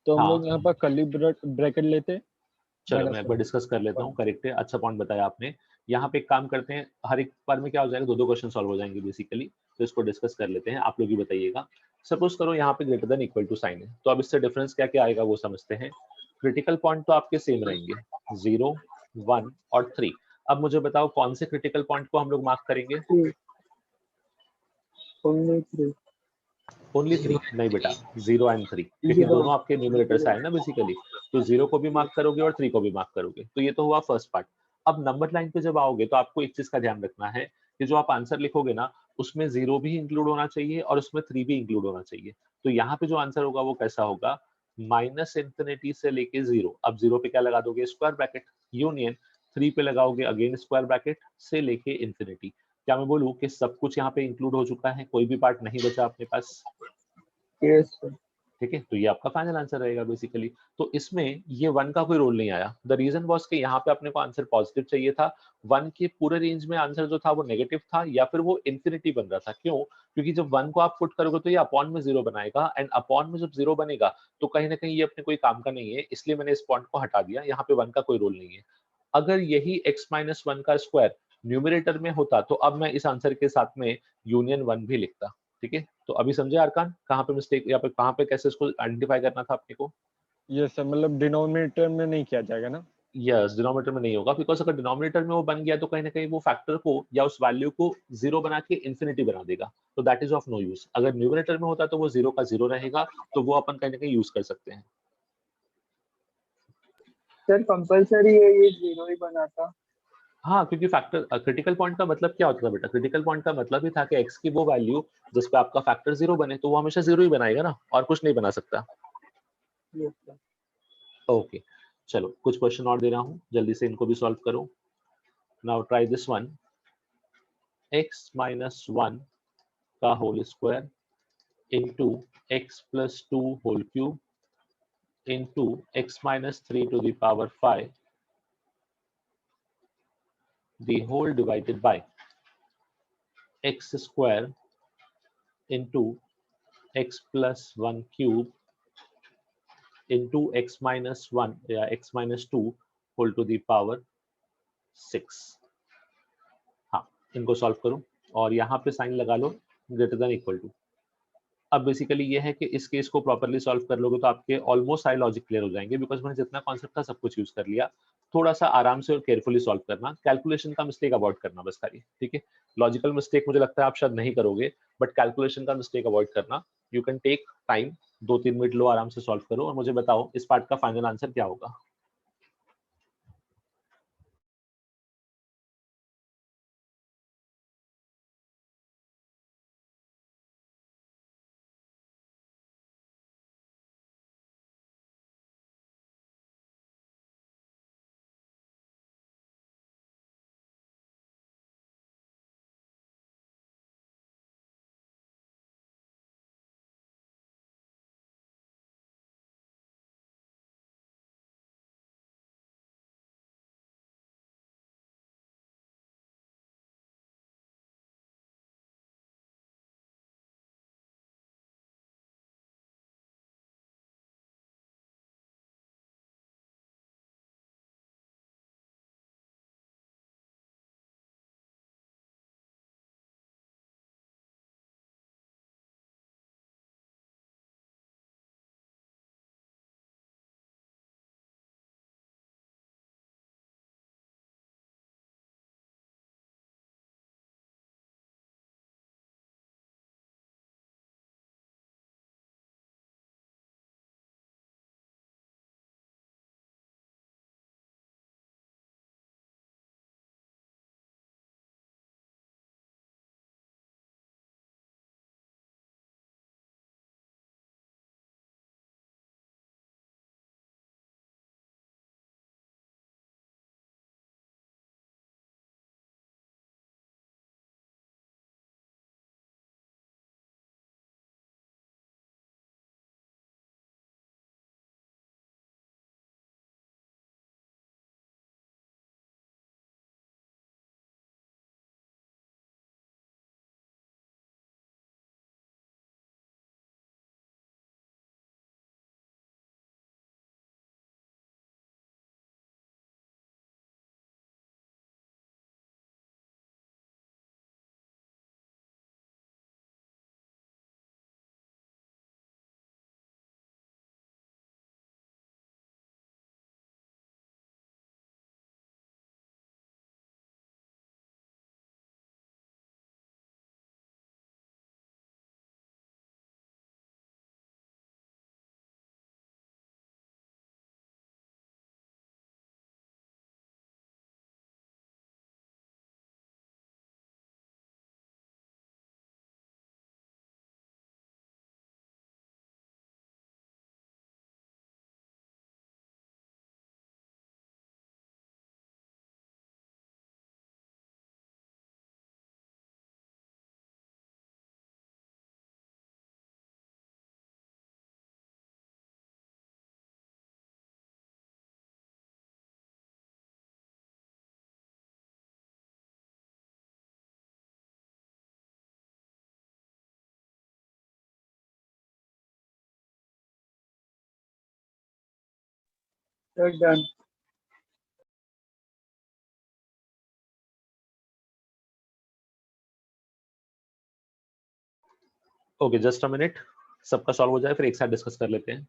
तो हम हाँ, लोग यहाँ पर कर्ली ब्रैकेट लेते। चलो मैं माइनस एक बार डिस्कस कर लेता हूँ। करेक्ट है, अच्छा पॉइंट बताया आपने। यहाँ पे एक काम करते हैं, हर एक बार में क्या हो जाएगा, 2-2 क्वेश्चन सॉल्व हो जाएंगे बेसिकली, तो इसको डिस्कस कर लेते हैं। आप लोग भी बताइएगा। सपोज करो यहाँ पे greater than equal to sign है, तो अब इससे डिफरेंस क्या क्या आएगा वो समझते हैं। क्रिटिकल पॉइंट तो आपके सेम रहेंगे, 0, 1 और 3। अब मुझे बताओ कौन से क्रिटिकल पॉइंट को हम लोग मार्क करेंगे। only 3 ओनली 3 नहीं बेटा, 0 एंड 3, क्योंकि दोनों आपके न्यूमरेटर से आए ना बेसिकली, तो 0 को भी मार्क करोगे और 3 को भी मार्क करोगे। तो ये तो हुआ फर्स्ट पार्ट। अब नंबर लाइन पे जब आओगे तो आपको एक चीज का ध्यान रखना है कि जो आप आंसर लिखोगे ना, उसमें 0 भी इंक्लूड होना चाहिए और उसमें 3 भी इंक्लूड होना चाहिए। तो यहाँ पे जो आंसर होगा वो कैसा होगा, माइनस इंफिनिटी से लेके 0। अब 0 पे क्या लगा दोगे, स्क्वायर ब्रैकेट, यूनियन 3 पे लगाओगे अगेन स्क्वायर ब्रैकेट से लेके इंफिनिटी। क्या मैं बोलूँ कि सब कुछ यहाँ पे इंक्लूड हो चुका है, कोई भी पार्ट नहीं बचा अपने पास। yes sir ठीक है, तो ये आपका फाइनल आंसर रहेगा बेसिकली। तो इसमें ये 1 का कोई रोल नहीं आया। द रीजन वाज कि यहाँ पे अपने को आंसर पॉजिटिव चाहिए था। 1 के पूरे रेंज में आंसर जो था वो नेगेटिव था, या फिर वो इंफिनिटी बन रहा था। क्यों? क्योंकि जब 1 को आप पुट करोगे तो ये अपॉन में 0 बनाएगा, एंड अपॉन में जब 0 बनेगा तो कहीं ना कहीं ये अपने कोई काम का नहीं है, इसलिए मैंने इस पॉइंट को हटा दिया। यहाँ पे 1 का कोई रोल नहीं है। अगर यही x माइनस 1 का स्क्वायर न्यूमरेटर में होता तो अब मैं इस आंसर के साथ में यूनियन 1 भी लिखता। ठीक है, तो अभी समझे अरकान कहाँ पे मिस्टेक, या पे कहाँ पे कैसे इसको आइडेंटिफाई करना था अपने को। ये सर मतलब डिनोमिनेटर में नहीं किया जाएगा ना। यस, डिनोमिनेटर में नहीं होगा, बिकॉज अगर डिनोमिनेटर में वो बन गया तो कहीं ना कहीं वो फैक्टर को या उस वैल्यू को 0 बना के इंफिनिटी बना देगा, तो that is of no use. अगर न्यूमरेटर में होता तो वो 0 का 0 रहेगा, तो वो अपन कहीं ना कहीं यूज कर सकते हैं। सर कंपलसरी है ये 0 ही बनाता। हाँ, क्योंकि फैक्टर क्रिटिकल पॉइंट का मतलब क्या होता है बेटा, क्रिटिकल पॉइंट का मतलब ही था कि x की वो वैल्यू जिस पे आपका फैक्टर 0 बने, तो वो हमेशा 0 ही बनाएगा ना, और कुछ नहीं बना सकता। yes sir ओके, चलो कुछ क्वेश्चन और दे रहा हूँ, जल्दी से इनको भी सॉल्व करो। Now try this one. x minus 1 का whole square into x plus 2 whole cube into x minus 3 to the power 5 the whole divided by x square into x plus 1 cube into x minus 1 या x minus 2 whole to the power 6। हाँ, इनको solve करो और यहाँ पे sign लगा लो greater than equal to. अब basically ये है कि इस केस को प्रॉपर्ली सॉल्व कर लोगे तो आपके ऑलमोस्ट सारे लॉजिक क्लियर हो जाएंगे, बिकॉज मैंने जितना कॉन्सेप्ट था सब कुछ यूज कर लिया। थोड़ा सा आराम से और केयरफुली सॉल्व करना, कैलकुलेशन का मिस्टेक अवॉइड करना बस खाली। ठीक है, लॉजिकल मिस्टेक मुझे लगता है आप शायद नहीं करोगे, बट कैलकुलेशन का मिस्टेक अवॉइड करना। You can take time, 2-3 minute लो, आराम से सॉल्व करो और मुझे बताओ इस पार्ट का फाइनल आंसर क्या होगा। So done. Okay just a minute, सबका सॉल्व हो जाए फिर एक साथ डिस्कस कर लेते हैं।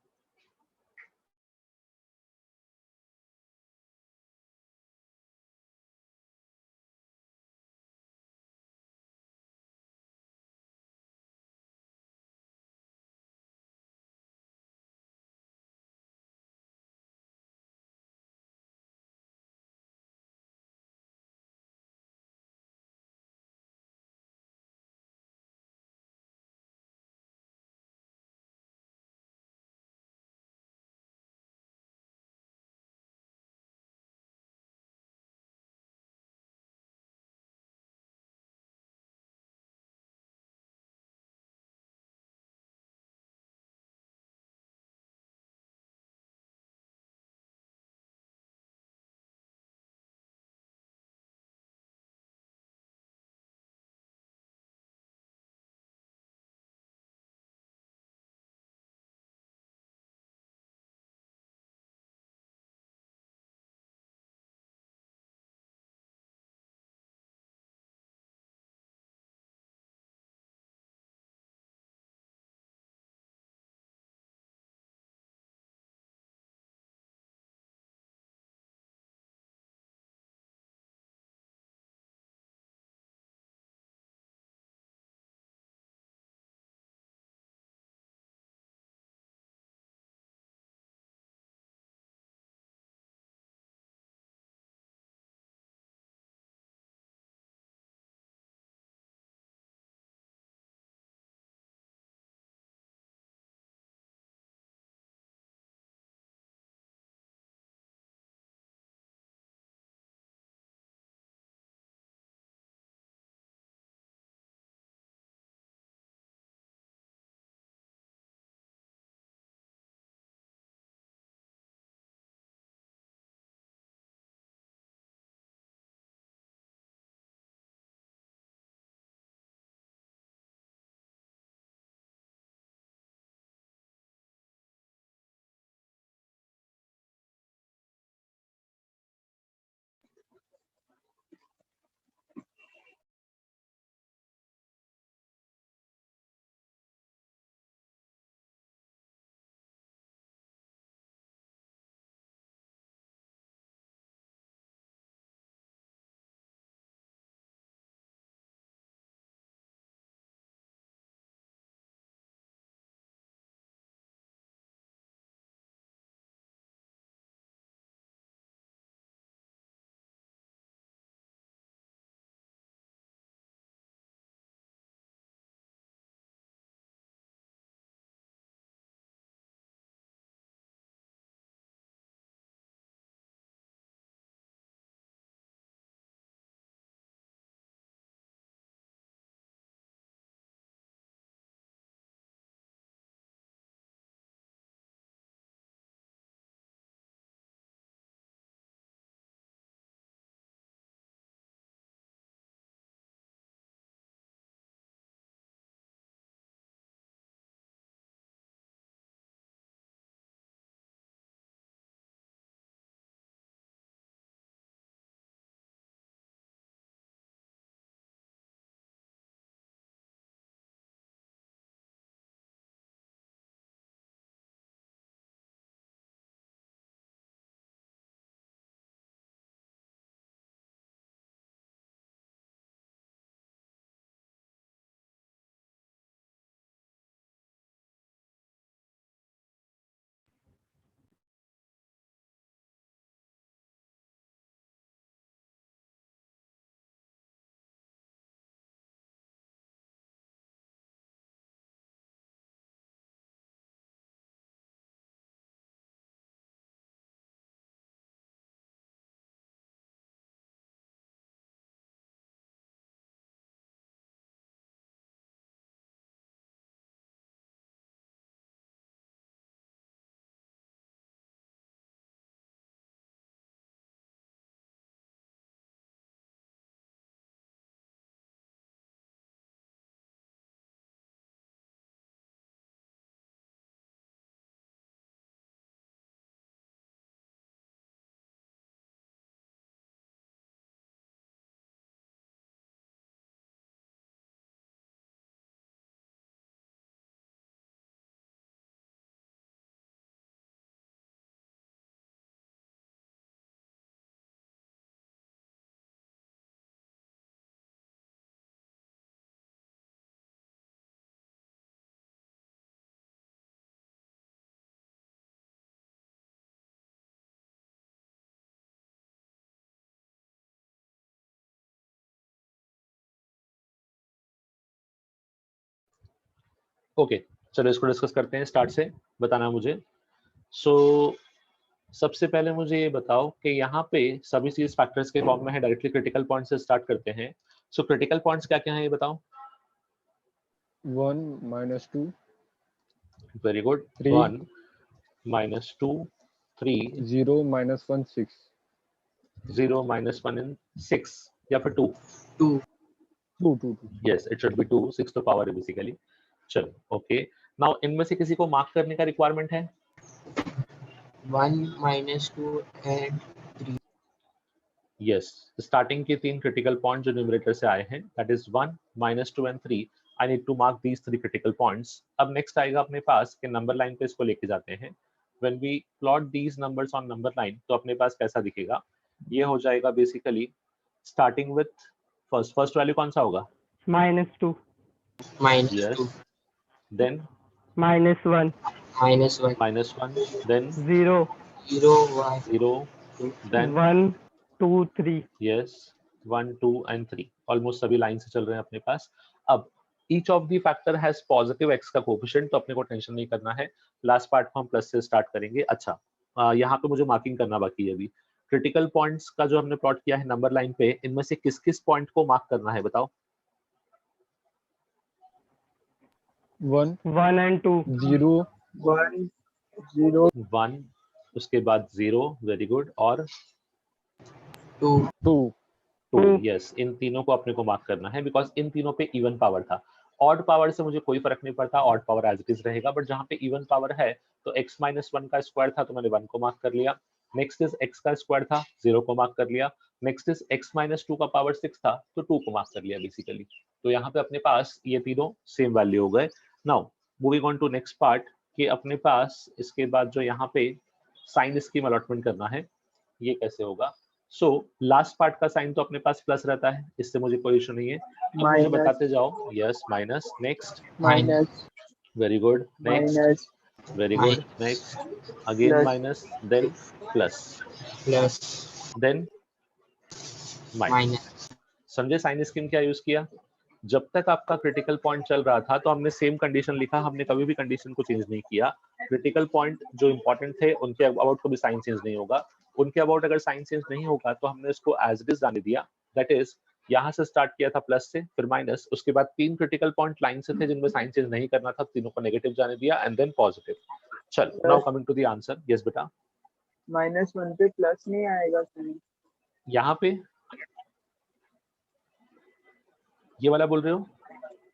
ओके चलो इसको डिस्कस करते हैं स्टार्ट से, बताना मुझे। सो सबसे पहले मुझे ये बताओ कि यहाँ पे सभी चीज फैक्टर्स के फॉर्म में है, डायरेक्टली क्रिटिकल पॉइंट से स्टार्ट करते हैं। सो क्रिटिकल पॉइंट्स क्या क्या है ये बताओ। 1 -2 वेरी गुड। 3 1 -2 3 0 -1 6 0 -1 and 6 या फिर 2। 2 2 2 2 यस इट शुड बी 2, 6 तो पावर है बेसिकली। चलो ओके, नाउ इनमें से किसी को मार्क करने का रिक्वायरमेंट है? 1 -2 and 3 यस स्टार्टिंग के 3 क्रिटिकल पॉइंट जो न्यूमरेटर से आए हैं, that is 1 -2 and 3। I need to mark these 3 critical points. अब नेक्स्ट आएगा अपने पास कि नंबर लाइन पे इसको लेके जाते हैं। When we plot these numbers on number line तो अपने पास कैसा दिखेगा, ये हो जाएगा basically starting with first value कौन सा होगा? -2 yes -2 then -1 -1 -1 then 0 0 1 0 then 1 2 3 yes 1 2 and 3 almost सभी लाइन से चल रहे हैं अपने पास। अब each of the factor has positive x का कोफिशिएंट, तो अपने को टेंशन नहीं करना है। लास्ट पार्ट को हम प्लस से स्टार्ट करेंगे। अच्छा यहाँ पे मुझे मार्किंग करना बाकी है अभी। क्रिटिकल पॉइंट्स का जो हमने प्लॉट किया है नंबर लाइन पे, इनमें से किस किस पॉइंट को मार्क करना है बताओ। 1 1 and 2 0 1 0 1 उसके बाद 0 वेरी गुड और 2 2 2। यस इन तीनों को अपने को मार्क करना है बिकॉज इन तीनों पे इवन पावर था। ऑड पावर से मुझे कोई फर्क नहीं पड़ता, odd power as it is रहेगा, बट जहाँ पे इवन पावर है तो x -1 का स्क्वायर था तो मैंने 1 को मार्क कर लिया। नेक्स्ट इज x का स्क्वायर था, 0 को मार्क कर लिया। नेक्स्ट इज x -2 का पावर 6 था तो 2 को मार्क कर लिया बेसिकली। तो यहाँ पे अपने पास ये तीनों सेम वैल्यू हो गए। Now moving on to next part कि अपने पास इसके बाद जो यहाँ पे साइन स्कीम अलॉटमेंट करना है, ये कैसे होगा। सो लास्ट पार्ट का साइन तो अपने पास प्लस रहता है, इससे मुझे कोई इशू नहीं है। अब मुझे माइनस बताते जाओ। Yes minus next minus very good next minus very good next again Plus. Minus then plus plus then minus. Minus समझे साइन स्कीम क्या यूज किया? जब तक आपका क्रिटिकल पॉइंट चल रहा था तो हमने सेम कंडीशन लिखा, हमने कभी भी कंडीशन को चेंज नहीं किया। क्रिटिकल पॉइंट जो इंपॉर्टेंट थे उनके अबाउट को भी साइन चेंज नहीं होगा, उनके अबाउट अगर साइन चेंज नहीं होगा तो हमने इसको एज इट इज जाने दिया। दैट इज यहाँ से स्टार्ट किया था प्लस से, फिर माइनस, उसके बाद 3 क्रिटिकल पॉइंट लाइन से थे जिनमें साइन चेंज नहीं करना था, तीनों को नेगेटिव जाने दिया एंड देन पॉजिटिव। चल now coming to the answer. Yes बेटा -1 पे प्लस नहीं आएगा सर? यहाँ पे ये वाला बोल रहे हो?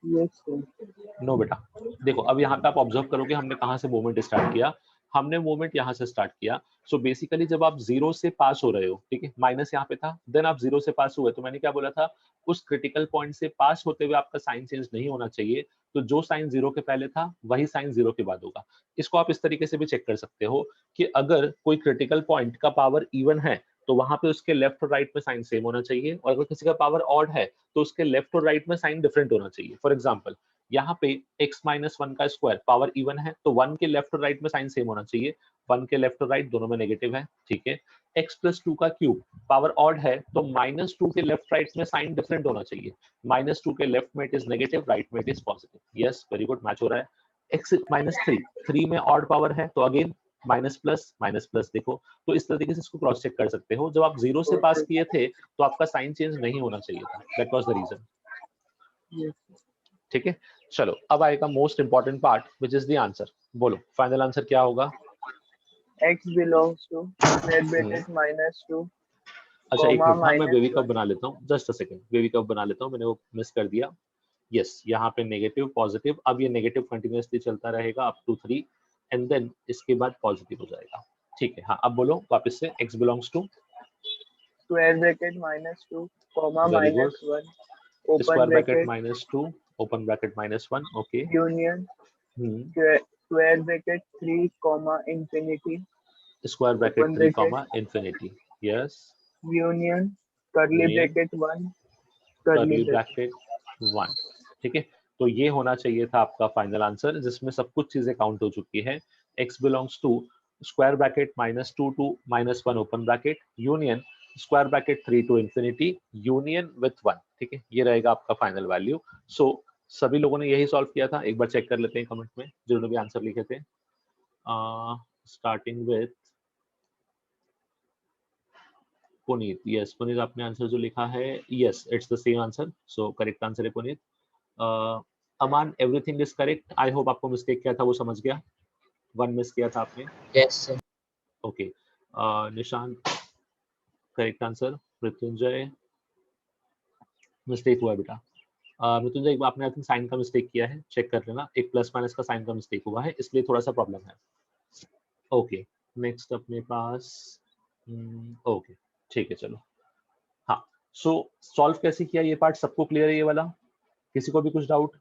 Yes sir. नो बेटा देखो अब यहाँ पे आप ऑब्जर्व करोगे हमने कहाँ से मूवमेंट स्टार्ट किया। हमने मूवमेंट यहाँ से स्टार्ट किया। सो बेसिकली जब आप 0 से पास हो रहे हो, ठीक है, माइनस यहाँ पे था, देन आप 0 से पास हुए, तो मैंने क्या बोला था, उस क्रिटिकल पॉइंट से पास होते हुए आपका साइन चेंज नहीं होना चाहिए। तो जो साइन 0 के पहले था वही साइन 0 के बाद होगा। इसको आप इस तरीके से भी चेक कर सकते हो कि अगर कोई क्रिटिकल पॉइंट का पावर इवन है तो वहां पे उसके लेफ्ट और राइट में साइन सेम होना चाहिए, और अगर किसी का पावर ऑड है तो उसके लेफ्ट और राइट में साइन डिफरेंट होना चाहिए। फॉर एग्जाम्पल यहाँ पे x -1 का स्क्वायर पावर इवन है तो 1 के लेफ्ट और राइट में साइन सेम होना चाहिए, 1 के लेफ्ट और राइट दोनों में नेगेटिव है, ठीक है। x + 2 का क्यूब पावर ऑड है तो -2 के लेफ्ट राइट में साइन डिफरेंट होना चाहिए, -2 के लेफ्ट में इट इज नेगेटिव, राइट में it is positive. Yes very good match हो रहा है। x -3 में ऑड पावर है तो अगेन माइनस प्लस देखो। तो इस तरीके से इसको क्रॉस चेक कर सकते हो। जब आप 0 से पास किए थे तो आपका साइन चेंज नहीं होना चाहिए था, दैट वाज द रीजन, ठीक है। चलो अब आएगा most important part which is the answer. बोलो फाइनल आंसर क्या होगा? x belongs to square bracket -2 अच्छा एक comma मिनट, हाँ मैं minus बेबी कप 1. बना लेता हूँ, just a second, baby cup बना लेता हूँ, मैंने वो मिस कर दिया। यस यहाँ पे नेगेटिव पॉजिटिव, अब ये नेगेटिव कंटिन्यूअसली चलता रहेगा अप टू 3 एंड देन इसके बाद पॉजिटिव हो जाएगा, ठीक है। हाँ अब बोलो वापस से, x belongs to square bracket -2 comma very good, -1 open square bracket bracket -2 open bracket -1, okay. union square bracket 3 comma infinity square bracket open 3 bracket infinity, yes union curly Union. bracket 1 curly curly bracket 1, ठीक है। तो ये होना चाहिए था आपका final answer जिसमें सब कुछ चीजें काउंट हो चुकी है। x belongs to square bracket -2 to -1 open bracket union square bracket 3 to infinity union with 1, ठीक है। ये रहेगा आपका फाइनल वैल्यू। सो सभी लोगों ने यही सॉल्व किया था? एक बार चेक कर लेते हैं कमेंट में जिन्होंने भी आंसर लिखे थे। Starting with Puneet. Yes Puneet, आपने आंसर जो लिखा है, yes it's the same answer, so correct answer है Puneet. Aman, everything is correct. I hope आपको मिस्टेक क्या था वो समझ गया। 1 मिस किया था आपने। Yes, sir. Okay, Nishant correct answer. Mrityunjay mistake हुआ है बेटा। मृत्युंजय एक बार आपने आई थिंक साइन का मिस्टेक किया है, चेक कर लेना। एक प्लस माइनस का साइन का मिस्टेक हुआ है, इसलिए थोड़ा सा प्रॉब्लम है। ओके, नेक्स्ट अपने पास ओके ठीक है चलो। हाँ, सो सॉल्व कैसे किया ये पार्ट सबको क्लियर है ये वाला? किसी को भी कुछ डाउट?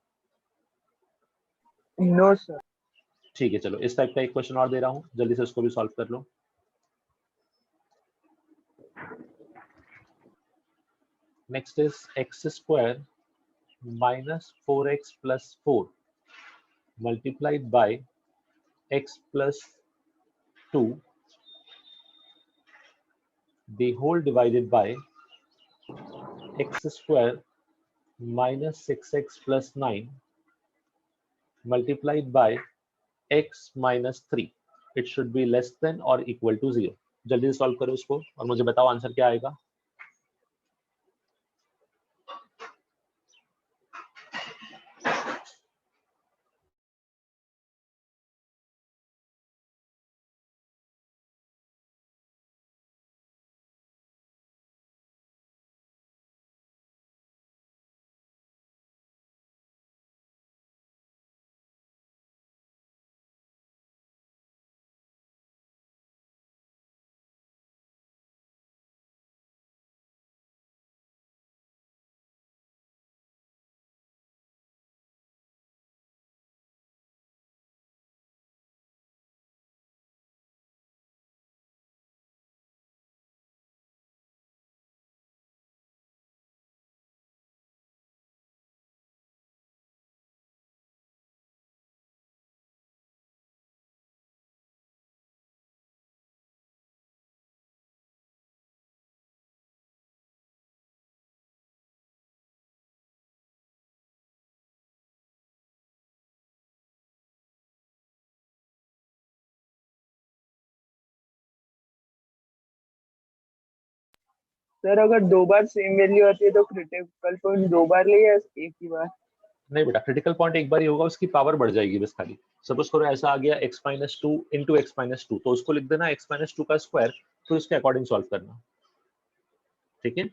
No sir. ठीक है चलो, इस टाइप का एक क्वेश्चन और दे रहा हूँ, जल्दी से उसको भी सॉल्व कर लो। Next is X square minus 4x plus 4 multiplied by x plus 2 the whole divided by x square minus 6x plus 9 multiplied by x minus 3. It should be less than or equal to 0. जल्दी से solve करो इसको और मुझे बताओ answer क्या आएगा। Sir अगर 2 बार सेम वैल्यू आती है तो क्रिटिकल पॉइंट 2 बार ले या एक ही बार? नहीं बेटा, क्रिटिकल पॉइंट एक बार ही होगा, उसकी पावर बढ़ जाएगी बस खाली। सपोज करो ऐसा आ गया x minus 2 into x minus 2, तो उसको लिख देना x माइनस 2 का स्क्वायर, फिर उसके अकॉर्डिंग सॉल्व करना। ठीक है।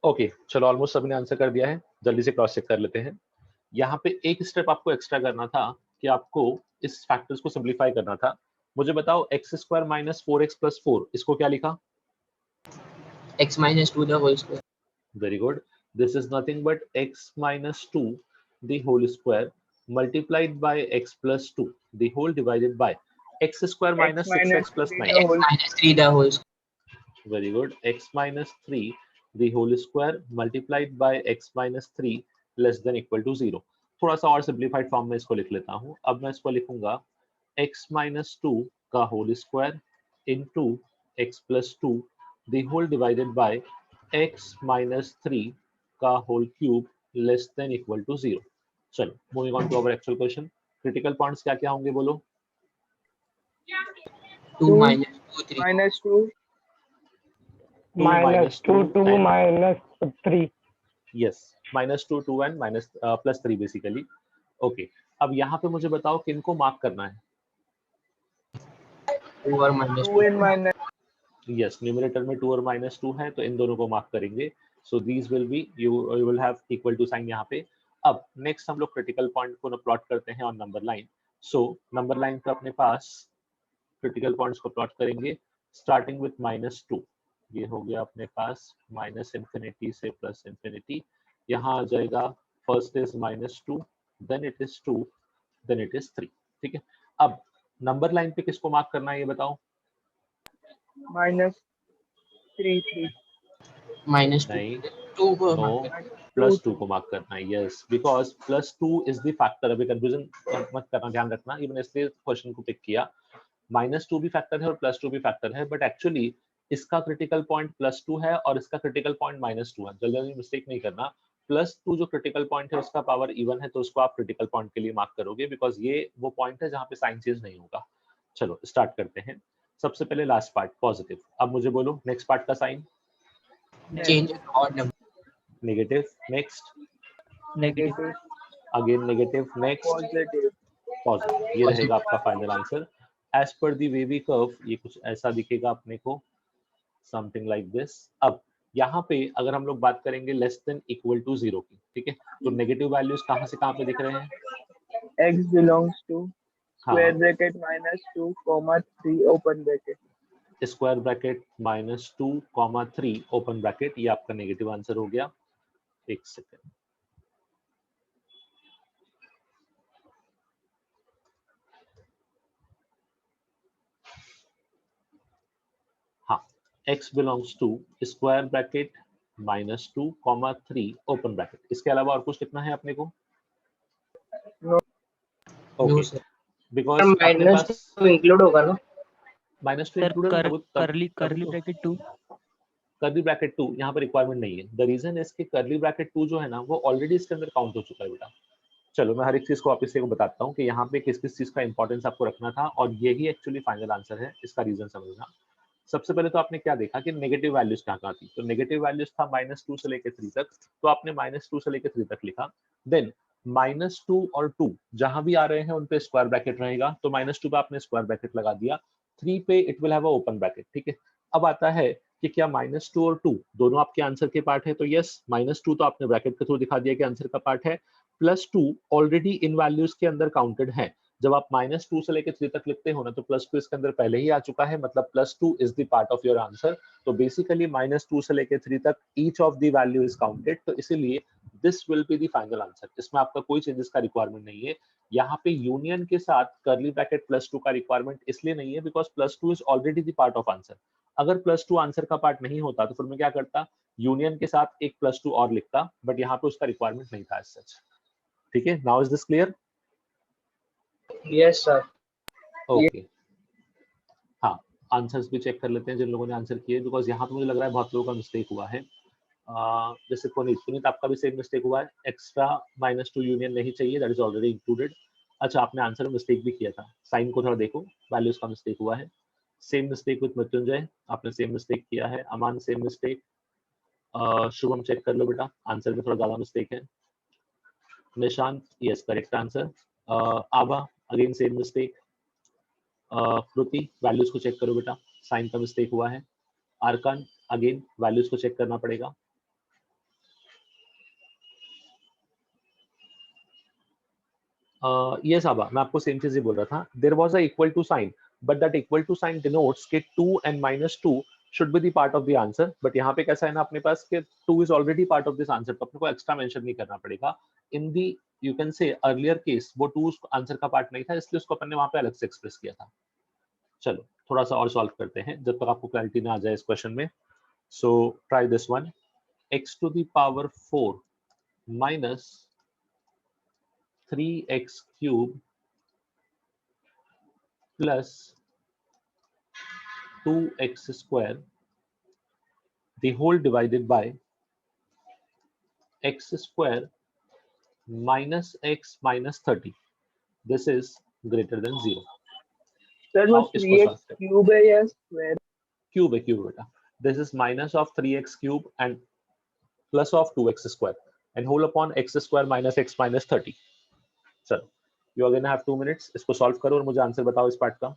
ओके चलो ऑलमोस्ट सबने आंसर कर दिया है, जल्दी से क्रॉस चेक कर लेते हैं। यहाँ पे एक स्टेप आपको एक्स्ट्रा करना था कि आपको इस फैक्टर्स को सिंपलीफाई करना था। मुझे बताओ x square minus 4x plus 4 इसको क्या लिखा? x minus 2 the whole square. Very good, this is nothing but x minus 2 the whole square multiplied by x plus 2 the whole divided by x square x minus minus 6x प्लस 3 9। the x whole minus 3 the whole square. Very good, x minus 3 the whole square multiplied by x minus 3 less than equal to 0। थोड़ा सा और simplified form में इसको लिख लेता हूँ। अब मैं इसको लिखूंगा x minus 2 का whole square into x plus 2 the whole divided by x minus 3 का whole cube less than equal to 0। चलो moving on to our actual question. Critical points क्या क्या होंगे बोलो? 2 2 minus 2 3. minus 2 minus 2 2 and minus 3 yes minus 2 2 and minus plus 3 basically. Okay अब यहाँ पे मुझे बताओ किनको मार्क करना है? 2 or minus 2 2. and minus yes numerator में 2 और माइनस 2 है तो इन दोनों को मार्क करेंगे। So these will be you will have equal to sign यहाँ पे। अब नेक्स्ट हम लोग क्रिटिकल पॉइंट को प्लॉट करते हैं on number line. So number line पे अपने पास क्रिटिकल पॉइंट्स को प्लॉट करेंगे स्टार्टिंग विथ माइनस 2। ये हो गया अपने पास माइनस इंफिनिटी से प्लस इंफिनिटी। यहाँ आ जाएगा first is minus 2 then it is 2 then it is 3। ठीक है, अब नंबर लाइन पे किसको मार्क करना है ये बताओ? minus 3 3 minus 2. नहीं 2 को नो mark करना. प्लस 2 को मार्क करना है। Yes because plus 2 is the factor. अभी कंफ्यूजन मत करना, ध्यान रखना, ये मैंने इसलिए क्वेश्चन को पिक किया। माइनस 2 भी फैक्टर है और प्लस 2 भी फैक्टर है, बट एक्चुअली इसका क्रिटिकल पॉइंट प्लस 2 है और इसका क्रिटिकल पॉइंट माइनस 2 है। जल्दी जल्दी मिस्टेक नहीं करना। प्लस 2 जो क्रिटिकल पॉइंट है उसका पावर इवन है तो उसको आप क्रिटिकल पॉइंट के लिए मार्क करोगे बिकॉज ये वो पॉइंट है जहाँ पे साइन चेंज नहीं होगा। चलो स्टार्ट करते हैं। सबसे पहले लास्ट पार्ट पॉजिटिव। अब मुझे बोलो नेक्स्ट पार्ट का sign? Change an odd number. Negative. Next negative again negative. Next positive positive. ये रहेगा आपका फाइनल आंसर। एज पर दी वेवी कर्व ये कुछ ऐसा दिखेगा अपने को, समथिंग लाइक दिस। अब यहाँ पे अगर हम लोग बात करेंगे लेस देन इक्वल टू 0 की, ठीक है, तो नेगेटिव वैल्यूज कहाँ से कहाँ पे दिख रहे हैं? x belongs to हाँ square bracket minus 2 comma 3 open bracket square bracket minus 2 comma 3 open bracket, ये आपका नेगेटिव आंसर हो गया। एक सेकेंड, हाँ x belongs to square bracket minus 2 comma 3 open bracket. इसके अलावा और कुछ लिखना है अपने को? No. Okay No sir. Because अपने माइनस पास टू इंक्लूड होगा ना? Minus 2 sir included curly bracket 2 curly bracket 2 यहाँ पर रिक्वायरमेंट नहीं है। द रीजन इज कि कर्ली ब्रैकेट 2 जो है ना वो ऑलरेडी इसके अंदर काउंट हो चुका है बेटा। चलो मैं हर एक चीज को वापस से बताता हूँ कि यहाँ पे किस किस चीज का इंपॉर्टेंस आपको रखना था और यही एक्चुअली फाइनल आंसर है। इसका रीजन समझना। सबसे पहले तो आपने क्या देखा कि नेगेटिव वैल्यूज कहाँ थी, तो नेगेटिव वैल्यूज था -2 से लेकर 3 तक, तो आपने -2 से लेकर 3 तक लिखा। देन -2 और 2 जहां भी आ रहे हैं उन पे स्क्वायर ब्रैकेट रहेगा, तो -2 पे आपने स्क्वायर ब्रैकेट लगा दिया। 3 पे it will have a open bracket. ठीक है, अब आता है कि क्या -2 और 2 दोनों आपके आंसर के पार्ट है, तो यस -2 तो आपने ब्रैकेट के थ्रू दिखा दिया कि आंसर का पार्ट है। +2 ऑलरेडी इन वैल्यूज के अंदर काउंटेड है। जब आप -2 से लेकर 3 तक लिखते हो ना तो +2 इसके अंदर पहले ही आ चुका है, मतलब +2 is the part of your answer. तो बेसिकली -2 से लेकर 3 तक each of the value is counted, तो इसीलिए this will be the final answer. इसमें आपका कोई चेंजेस का रिक्वायरमेंट नहीं है। यहाँ पे यूनियन के साथ कर्ली ब्रैकेट +2 का रिक्वायरमेंट इसलिए नहीं है because +2 is already the part of answer. अगर +2 आंसर का पार्ट नहीं होता तो फिर मैं क्या करता, यूनियन के साथ एक +2 और लिखता, बट यहाँ पे उसका रिक्वायरमेंट नहीं था एज सच। ठीक है, now is this clear? Yes sir. Okay हाँ, आंसर्स भी चेक कर लेते हैं जिन लोगों ने आंसर किए, बिकॉज यहाँ पे मुझे लग रहा है बहुत लोगों का मिस्टेक हुआ है। जैसे पुनीत आपका भी सेम मिस्टेक हुआ है, एक्स्ट्रा -2 यूनियन नहीं चाहिए, दैट इज ऑलरेडी इंक्लूडेड। अच्छा आपने आंसर में मिस्टेक भी किया था, साइन को थोड़ा देखो, वैल्यूज का मिस्टेक हुआ है। सेम मिस्टेक विद मृत्युंजय, आपने सेम मिस्टेक किया है। Aman same mistake. Shubham check कर लो बेटा, आंसर में थोड़ा ज्यादा मिस्टेक है। Nishant yes correct answer. Abha again same mistake. Shruti values को चेक करो बेटा, साइन का मिस्टेक हुआ है। आरकान अगेन वैल्यूज को चेक करना पड़ेगा। ये साबा मैं आपको सेम चीज ही बोल रहा था, there was a equal to sign, but that equal to sign denotes कि 2 and -2 should be the part of the answer, but यहाँ पे कैसा है ना अपने पास कि 2 is already part of this answer, तो अपने को एक्स्ट्रा मेंशन नहीं करना पड़ेगा. In the you can say earlier case वो 2 आंसर का पार्ट नहीं था, इसलिए उसको अपन ने वहां पे अलग से एक्सप्रेस किया था. चलो थोड़ा सा और सॉल्व करते हैं जब तक आपको क्लैरिटी ना आ जाए इस क्वेश्चन में. So try this one. x to the power 4 minus 3x cube plus 2x square the whole divided by x square minus x minus 30. This is greater than 0. Sir वो Now इसको 3x solve करें. Cube है या square? Cube है cube बेटा. This is minus of 3x cube and plus of 2x square and whole upon x square minus x minus 30. चलो you are gonna have 2 minutes. इसको solve करो और मुझे आंसर बताओ इस पार्ट का.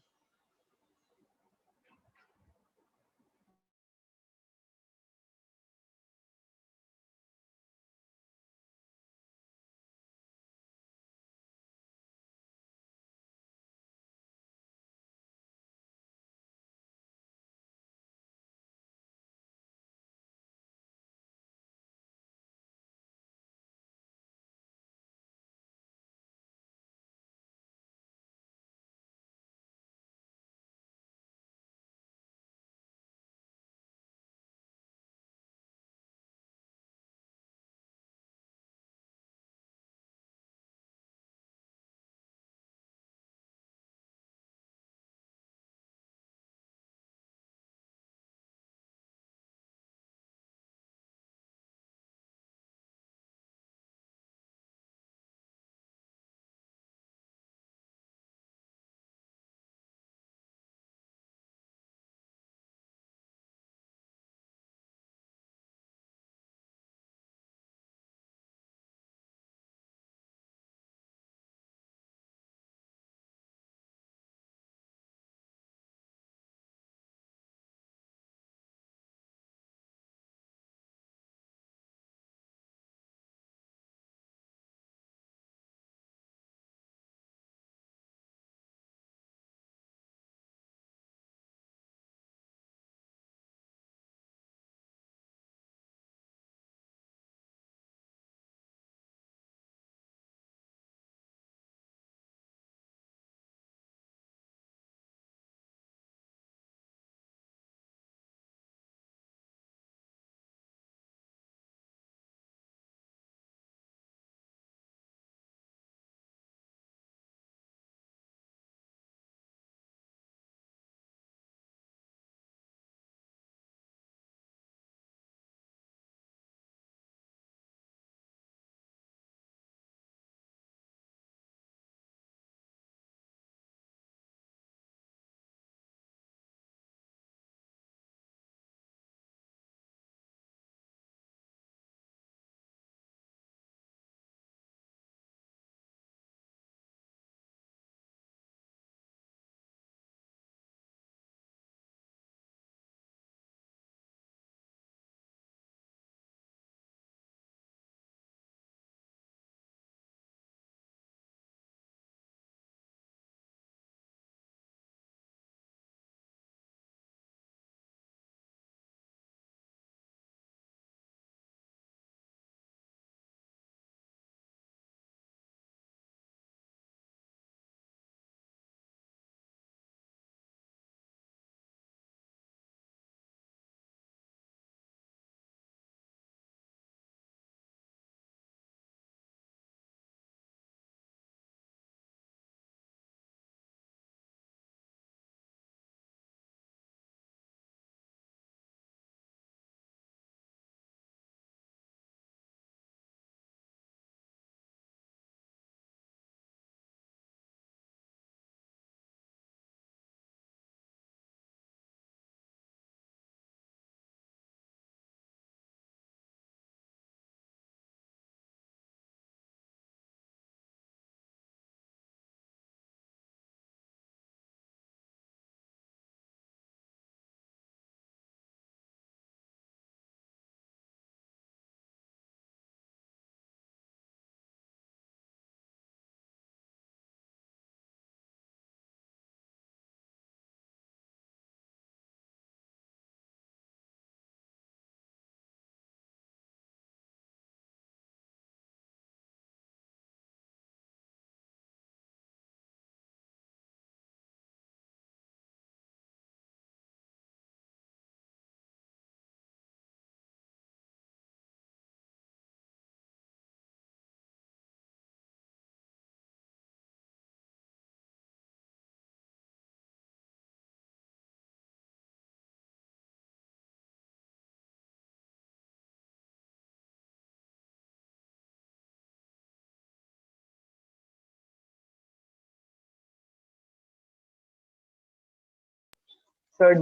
सर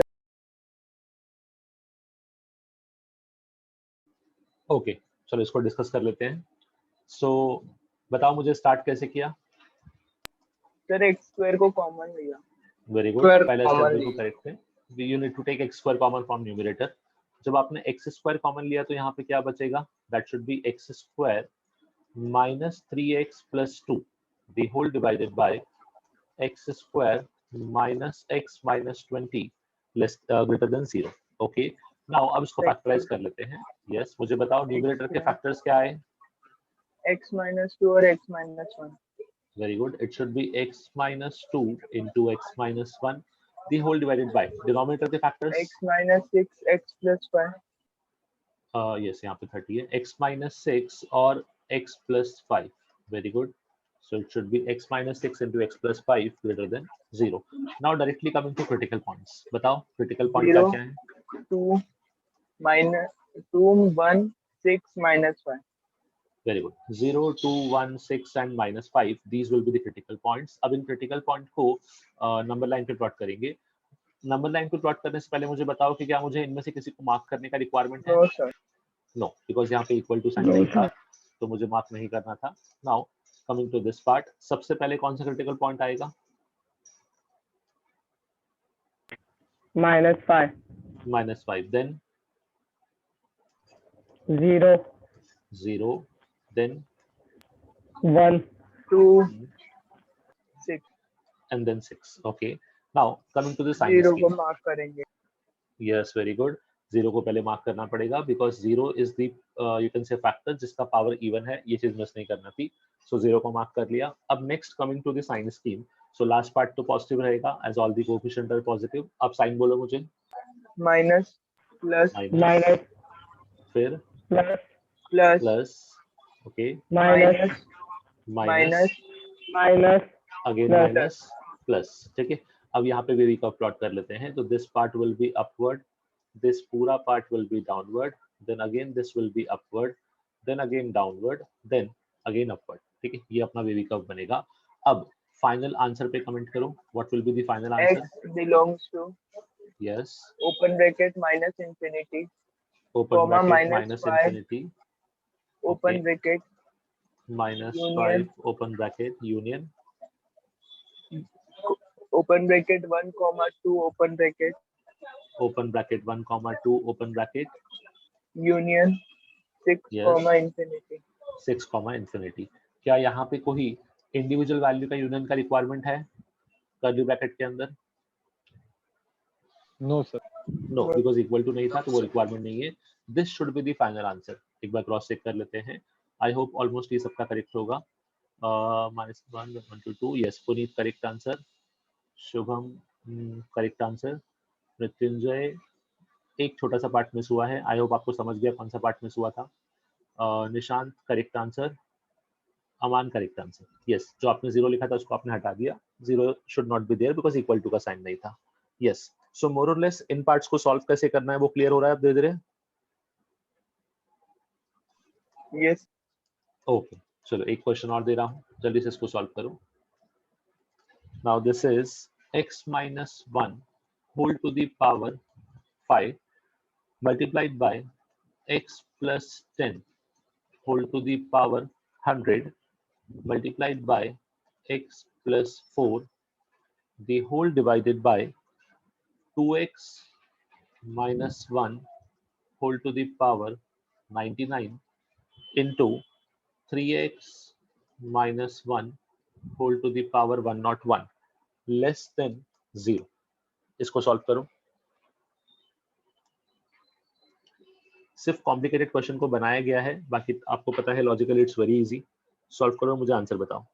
ओके चलो इसको डिस्कस कर लेते हैं। सो बताओ मुझे स्टार्ट कैसे किया। सर एक्स स्क्वायर को कॉमन लिया। वेरी गुड, Square पहला स्टेप common बिल्कुल करेक्ट है। You need to take x square common from numerator. जब आपने एक्स स्क्वायर कॉमन लिया तो यहाँ पे क्या बचेगा, that should be x square minus 3x plus 2 the whole divided by x square minus x minus 20 less greater than 0। Okay now अब इसको फैक्टराइज कर लेते हैं। यस मुझे बताओ न्यूमरेटर के फैक्टर्स क्या आए। एक्स माइनस 2 और x minus 1। Very good. It should be x minus 2 into x minus 1, the whole divided by denominator के factors. X minus 6 x plus 5। Yes, यहाँ पे 30 है। x minus 6 और x plus 5. Very good. So it should be x minus 6 into x plus 5 greater than 0. Now directly coming to critical points. बताओ critical point क्या 0 क्या है? 2 minus 2 1 6 minus 5। Very good. 0, 2, 1, 6 and minus 5. These will be the critical points. अब इन critical point को number line पे plot करेंगे। Number line को plot करने से पहले मुझे बताओ कि क्या मुझे इनमें से किसी को मार्क करने का रिक्वायरमेंट है। No sir. नो, बिकॉज यहाँ पे इक्वल टू साइन नहीं था तो मुझे मार्क नहीं करना था। Now coming to this part, सबसे पहले कौन सा क्रिटिकल पॉइंट आएगा। -5 -5, then -0 0, then 1 2 6 and then 6। Okay now coming to the sign 0 को स्कीम। मार्क करेंगे। Yes very good. 0 को पहले मार्क करना पड़ेगा because 0 is the you can say factor जिसका पावर इवन है, ये चीज मिस नहीं करना थी। सो 0 को मार्क कर लिया। अब next coming to the sign scheme. So last part तो पॉजिटिव रहेगा as all the coefficient are positive. अब साइन बोलो मुझे। माइनस प्लस माइनस फिर plus plus plus, okay minus minus, minus again plus minus plus. ठीक है अब यहाँ पे वेवी कर्व प्लॉट कर लेते हैं। तो this part will be upward, this पूरा part will be downward, then again this will be upward, then again downward, then again upward. ठीक है ये अपना वेवी कर्व बनेगा। अब फाइनल आंसर पे कमेंट करो, what will be the final answer. X belongs to yes open bracket minus infinity open comma bracket -5 minus infinity open bracket -5 union open bracket union open bracket 1 comma 2 open bracket 1, 2 open bracket union 6 Yes. Comma infinity. 6, infinity. क्या यहाँ पे कोई individual value का union का requirement है curly bracket के अंदर। No sir. No because equal to नहीं था तो वो रिक्वायरमेंट नहीं है। This should be the final answer. एक बार क्रॉस चेक कर लेते हैं। आई होप ऑलमोस्ट ये सबका करेक्ट होगा। -1 1 to 2 yes Puneet correct answer, Shubham correct answer, Mrityunjay एक छोटा सा पार्ट मिस हुआ है, आई होप आपको समझ गया कौन सा पार्ट मिस हुआ था। निशांत करेक्ट आंसर, अमान करेक्ट आंसर। यस जो आपने 0 लिखा था उसको आपने हटा दिया, 0 should not be there because equal to का साइन नहीं था। यस सो मोर और लेस इन पार्ट्स को सॉल्व कैसे करना है वो क्लियर हो रहा है अब धीरे धीरे। यस ओके चलो एक क्वेश्चन और दे रहा हूँ, जल्दी से इसको सॉल्व करो। Now this is x minus 1 whole to the power 5 multiplied by x plus 10 whole to the power 100 multiplied by x plus 4 the whole divided by 2x minus 1 whole to the power 99 into 3x minus 1 whole to the power 101 less than 0। इसको solve करो। सिर्फ complicated question को बनाया गया है, बाकी आपको पता है logically it's very easy. Solve करो मुझे आंसर बताओ।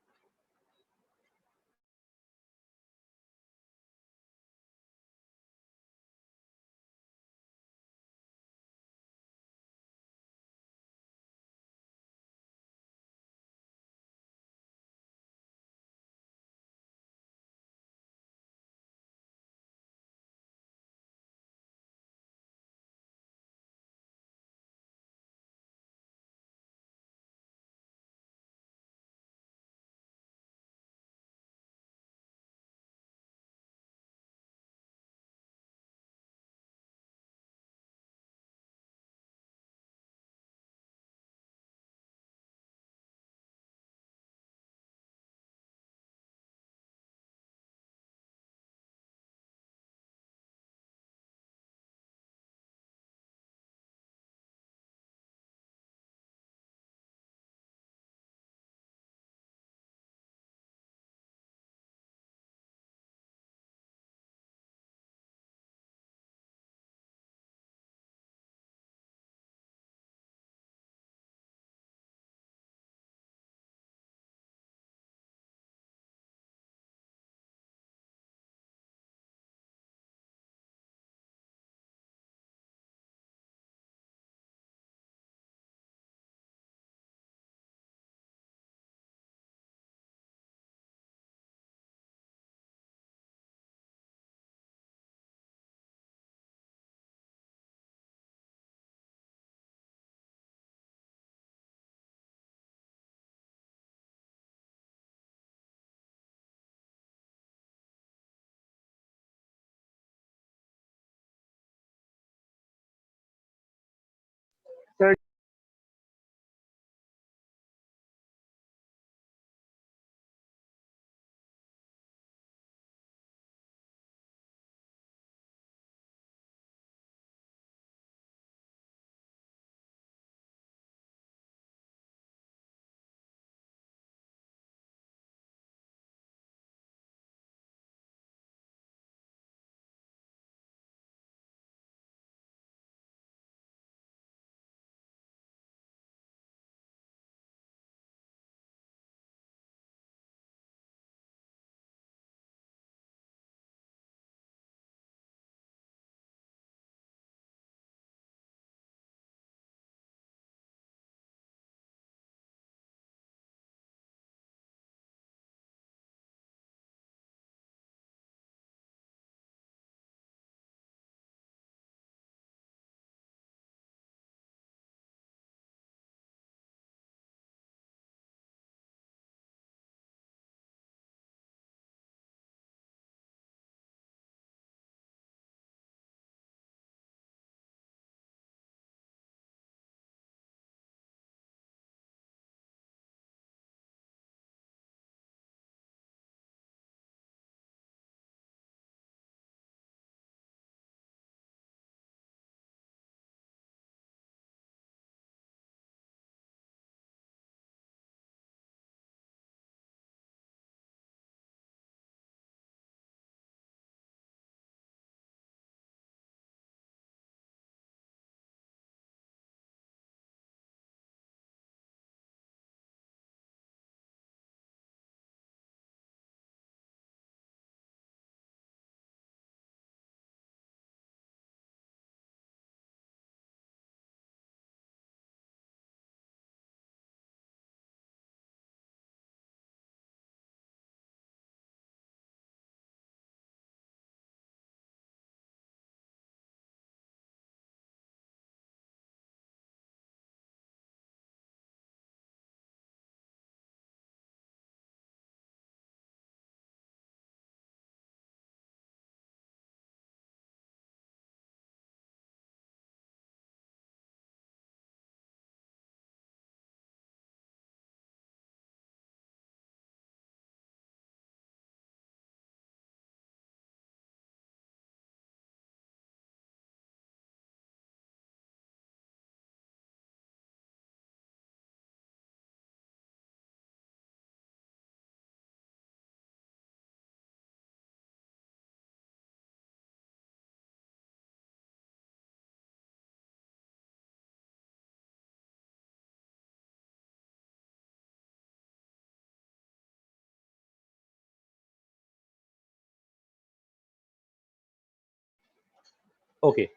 ओके,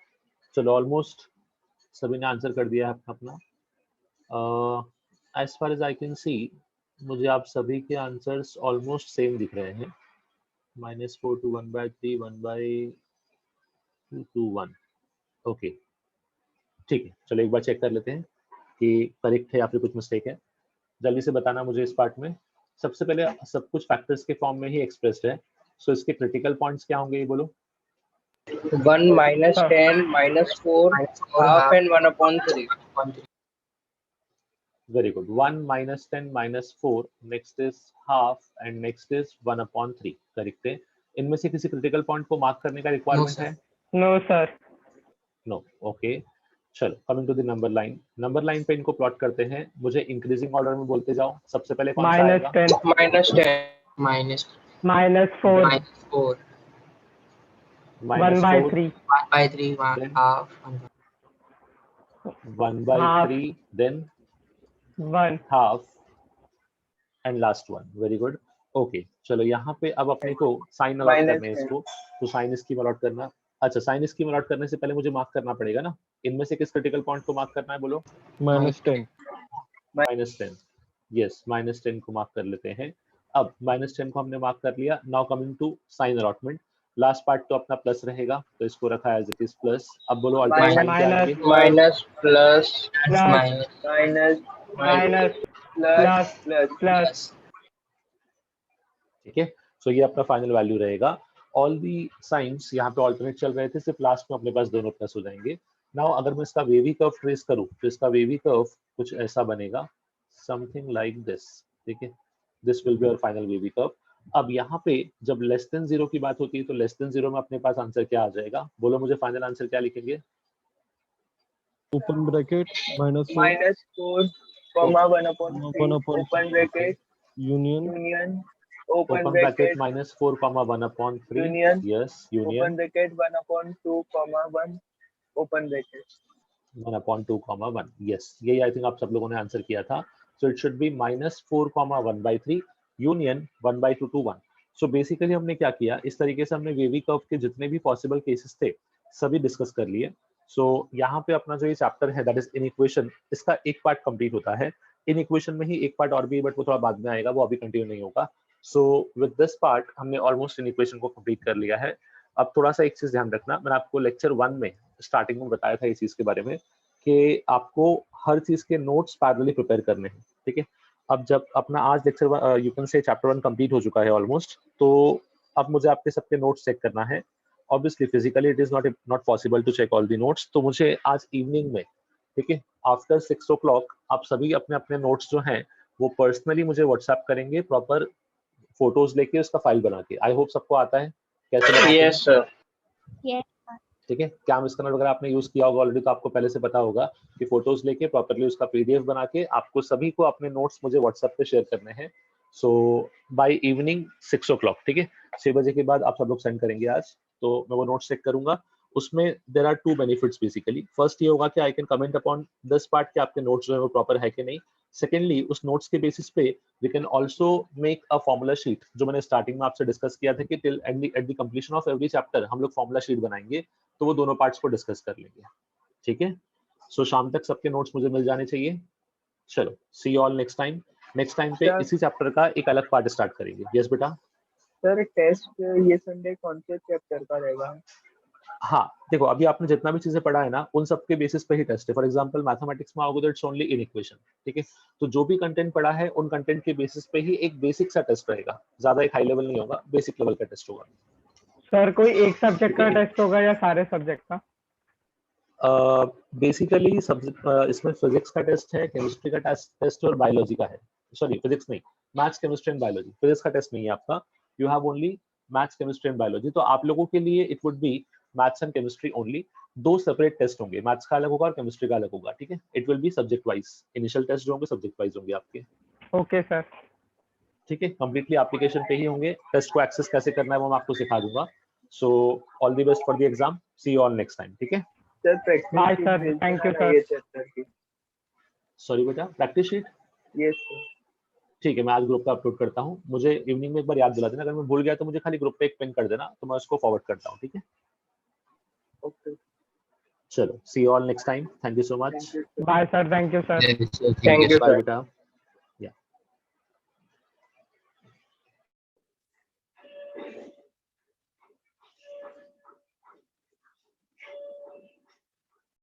चलो ऑलमोस्ट सभी ने आंसर कर दिया है अपना। As far as I can see मुझे आप सभी के आंसर्स ऑलमोस्ट सेम दिख रहे हैं। -4 to 1/3, 1/2 to 1। ओके, ठीक है, चलो एक बार चेक कर लेते हैं कि करेक्ट है या फिर कुछ मिस्टेक है। जल्दी से बताना मुझे इस पार्ट में। सबसे पहले सब कुछ फैक्टर्स के फॉर्म में ही एक्सप्रेस्ड है, सो इसके क्रिटिकल पॉइंट्स क्या होंगे ये बोलो। 1 -10 -4 half and 1/3. Very good, 1 -10 -4, next is half and next is 1/3। Correct है। इनमें से किसी क्रिटिकल पॉइंट को मार्क करने का रिक्वायरमेंट sir. है? No sir. नो। ओके, चलो coming to the number line. Number line पे इनको प्लॉट करते हैं। मुझे इंक्रीजिंग ऑर्डर में बोलते जाओ। सबसे पहले कौन सा आएगा? -10 -10 -4 -4 1/3 1/3 Then? half 1/3, then 1 half and last one. Very good. Okay, चलो यहाँ पे अब अपने को साइन अलॉट Minus करने हैं इसको, तो साइन स्कीम अलॉट करना। अच्छा, साइन स्कीम अलॉट करने से पहले मुझे मार्क करना पड़ेगा ना। इनमें से किस क्रिटिकल पॉइंट को मार्क करना है बोलो? -10 -10। यस, -10 को मार्क कर लेते हैं। अब -10 को हमने मार्क कर लिया। Now coming to sign allotment. Last part तो अपना प्लस रहेगा, तो इसको रखा एज इट इज प्लस। अब बोलो अल्टरनेट साइन क्या आएंगे? minus plus plus minus minus plus plus plus plus ठीक है, सो ये अपना फाइनल वैल्यू रहेगा। ऑल दी साइंस यहाँ पे ऑल्टरनेट चल रहे थे, सिर्फ लास्ट में अपने पास दोनों प्लस हो जाएंगे। नाउ अगर मैं इसका वेवी कर्व ट्रेस करूँ तो इसका वेवी कर्व कुछ ऐसा बनेगा, समथिंग लाइक दिस। ठीक है, this will be our final wavy curve. अब यहाँ पे जब लेस देन 0 की बात होती है तो लेस देन 0 में अपने पास आंसर क्या आ जाएगा? बोलो मुझे, फाइनल आंसर क्या लिखेंगे? Open bracket -4 -4, comma 1/3 1/3 open bracket union union open open bracket bracket -4, 1/3 Union. Yes, union open bracket 1/2, comma 1 open bracket 1/2, 1। Yes, यही आई थिंक आप सब लोगों ने आंसर किया था। So it should B -4, 1/3 union 1/2 to 1। So basically हमने क्या किया, इस तरीके से हमने वेवी कर्व के जितने भी पॉसिबल केसेस थे सभी डिस्कस कर लिए। सो यहाँ पे अपना जो ये चैप्टर है दैट इज इन इक्वेशन, इसका एक पार्ट कंप्लीट होता है। इन इक्वेशन में ही एक पार्ट और भी है, बट वो थोड़ा बाद में आएगा, वो अभी कंटिन्यू नहीं होगा। सो विद दिस पार्ट हमने ऑलमोस्ट इन इक्वेशन को कंप्लीट कर लिया है। अब थोड़ा सा एक चीज ध्यान रखना, मैंने आपको लेक्चर 1 में स्टार्टिंग में बताया था इस चीज के बारे में कि आपको हर चीज के नोट्स पैरेलली प्रिपेयर करने हैं। ठीक है, अब जब अपना आज लेक्चर यू कैन से चैप्टर 1 कंप्लीट हो चुका है ऑलमोस्ट, तो अब मुझे आपके सबके नोट्स चेक करना है। Obviously physically it is not possible to check all the notes, तो मुझे आज इवनिंग में, ठीक है, आफ्टर 6 o'clock आप सभी अपने अपने नोट्स जो हैं वो पर्सनली मुझे व्हाट्सएप करेंगे, प्रॉपर फोटोज लेके उसका फाइल बना के। आई होप सबको आता है कैसे बनाते हैं। yes sir ठीक है, कैम स्कैनर वगैरह आपने यूज किया होगा ऑलरेडी, तो आपको पहले से पता होगा कि फोटोज लेके प्रॉपर्ली उसका पीडीएफ बना के आपको सभी को अपने नोट्स मुझे व्हाट्सएप पे शेयर करने हैं। सो बाय इवनिंग 6 o'clock, ठीक है, 6 बजे के बाद आप सब लोग सेंड करेंगे आज, तो मैं वो नोट्स चेक करूंगा। उसमें there are 2 benefits basically. First ये होगा कि I can comment upon this part कि आपके नोट्स जो है वो प्रॉपर है कि नहीं। सेकेंडली, उस नोट्स के बेसिस पे we can also make a formula sheet, जो मैंने स्टार्टिंग में आपसे डिस्कस किया था कि till at the completion of every chapter हम लोग फॉर्मूला शीट बनाएंगे, तो वो दोनों पार्ट्स को डिस्कस कर लेंगे। ठीक है, सो शाम तक सबके नोट्स मुझे मिल जाने चाहिए। चलो, see you all next time. Next time पे Sir. इसी चैप्टर का एक अलग पार्ट स्टार्ट करेंगे। यस बेटा। सर टेस्ट ये संडे कौन से चैप्टर का रहेगा? हाँ, देखो अभी आपने जितना भी चीजें पढ़ा है ना उन सब के बेसिस पे ही टेस्ट है। फॉर एग्जांपल मैथमेटिक्स में आओगे तो इट्स ओनली इन इक्वेशन। ठीक है, तो जो भी कंटेंट पढ़ा है उन कंटेंट के बेसिस पे ही एक बेसिक सा टेस्ट रहेगा, ज्यादा एक हाई लेवल नहीं होगा, बेसिक लेवल का टेस्ट होगा। सर कोई एक सब्जेक्ट का टेस्ट होगा या सारे सब्जेक्ट का? बेसिकली इसमें फिजिक्स का टेस्ट है, केमिस्ट्री का टेस्ट और बायोलॉजी का है। सॉरी, फिजिक्स नहीं, maths, chemistry and biology. Physics का टेस्ट नहीं है आपका, you have only maths, chemistry and biology. तो आप लोगों के लिए it would be maths and chemistry only. 2 separate test होंगे, मैथ्स का अलग होगा और केमिस्ट्री का अलग होगा। ठीक है, it will be subject wise. Initial test जो होंगे सब्जेक्ट वाइज होंगे आपके। Okay sir. ठीक है, कंप्लीटली एप्लीकेशन पे ही होंगे। टेस्ट को एक्सेस कैसे करना है वो मैं आपको सिखा दूंगा। So all the best for the exam, see you all next time. ठीक है, sir practice by sheet sir, भेज थैंक यू देना सर। ये चैप्टर की। सॉरी बेटा, प्रैक्टिस शीट यस सर। ठीक है, मैं आज ग्रुप पे अपलोड करता हूँ। मुझे इवनिंग में एक बार याद दिला देना, अगर मैं भूल गया तो मुझे खाली ग्रुप पे एक पिन कर देना, तो मैं उसको फॉरवर्ड करता हूँ। ठीक है, ओके। चलो, see you all next time. Thank you so much. Thank you. Bye sir, thank you sir. Thank you, Bye sir. बेटा.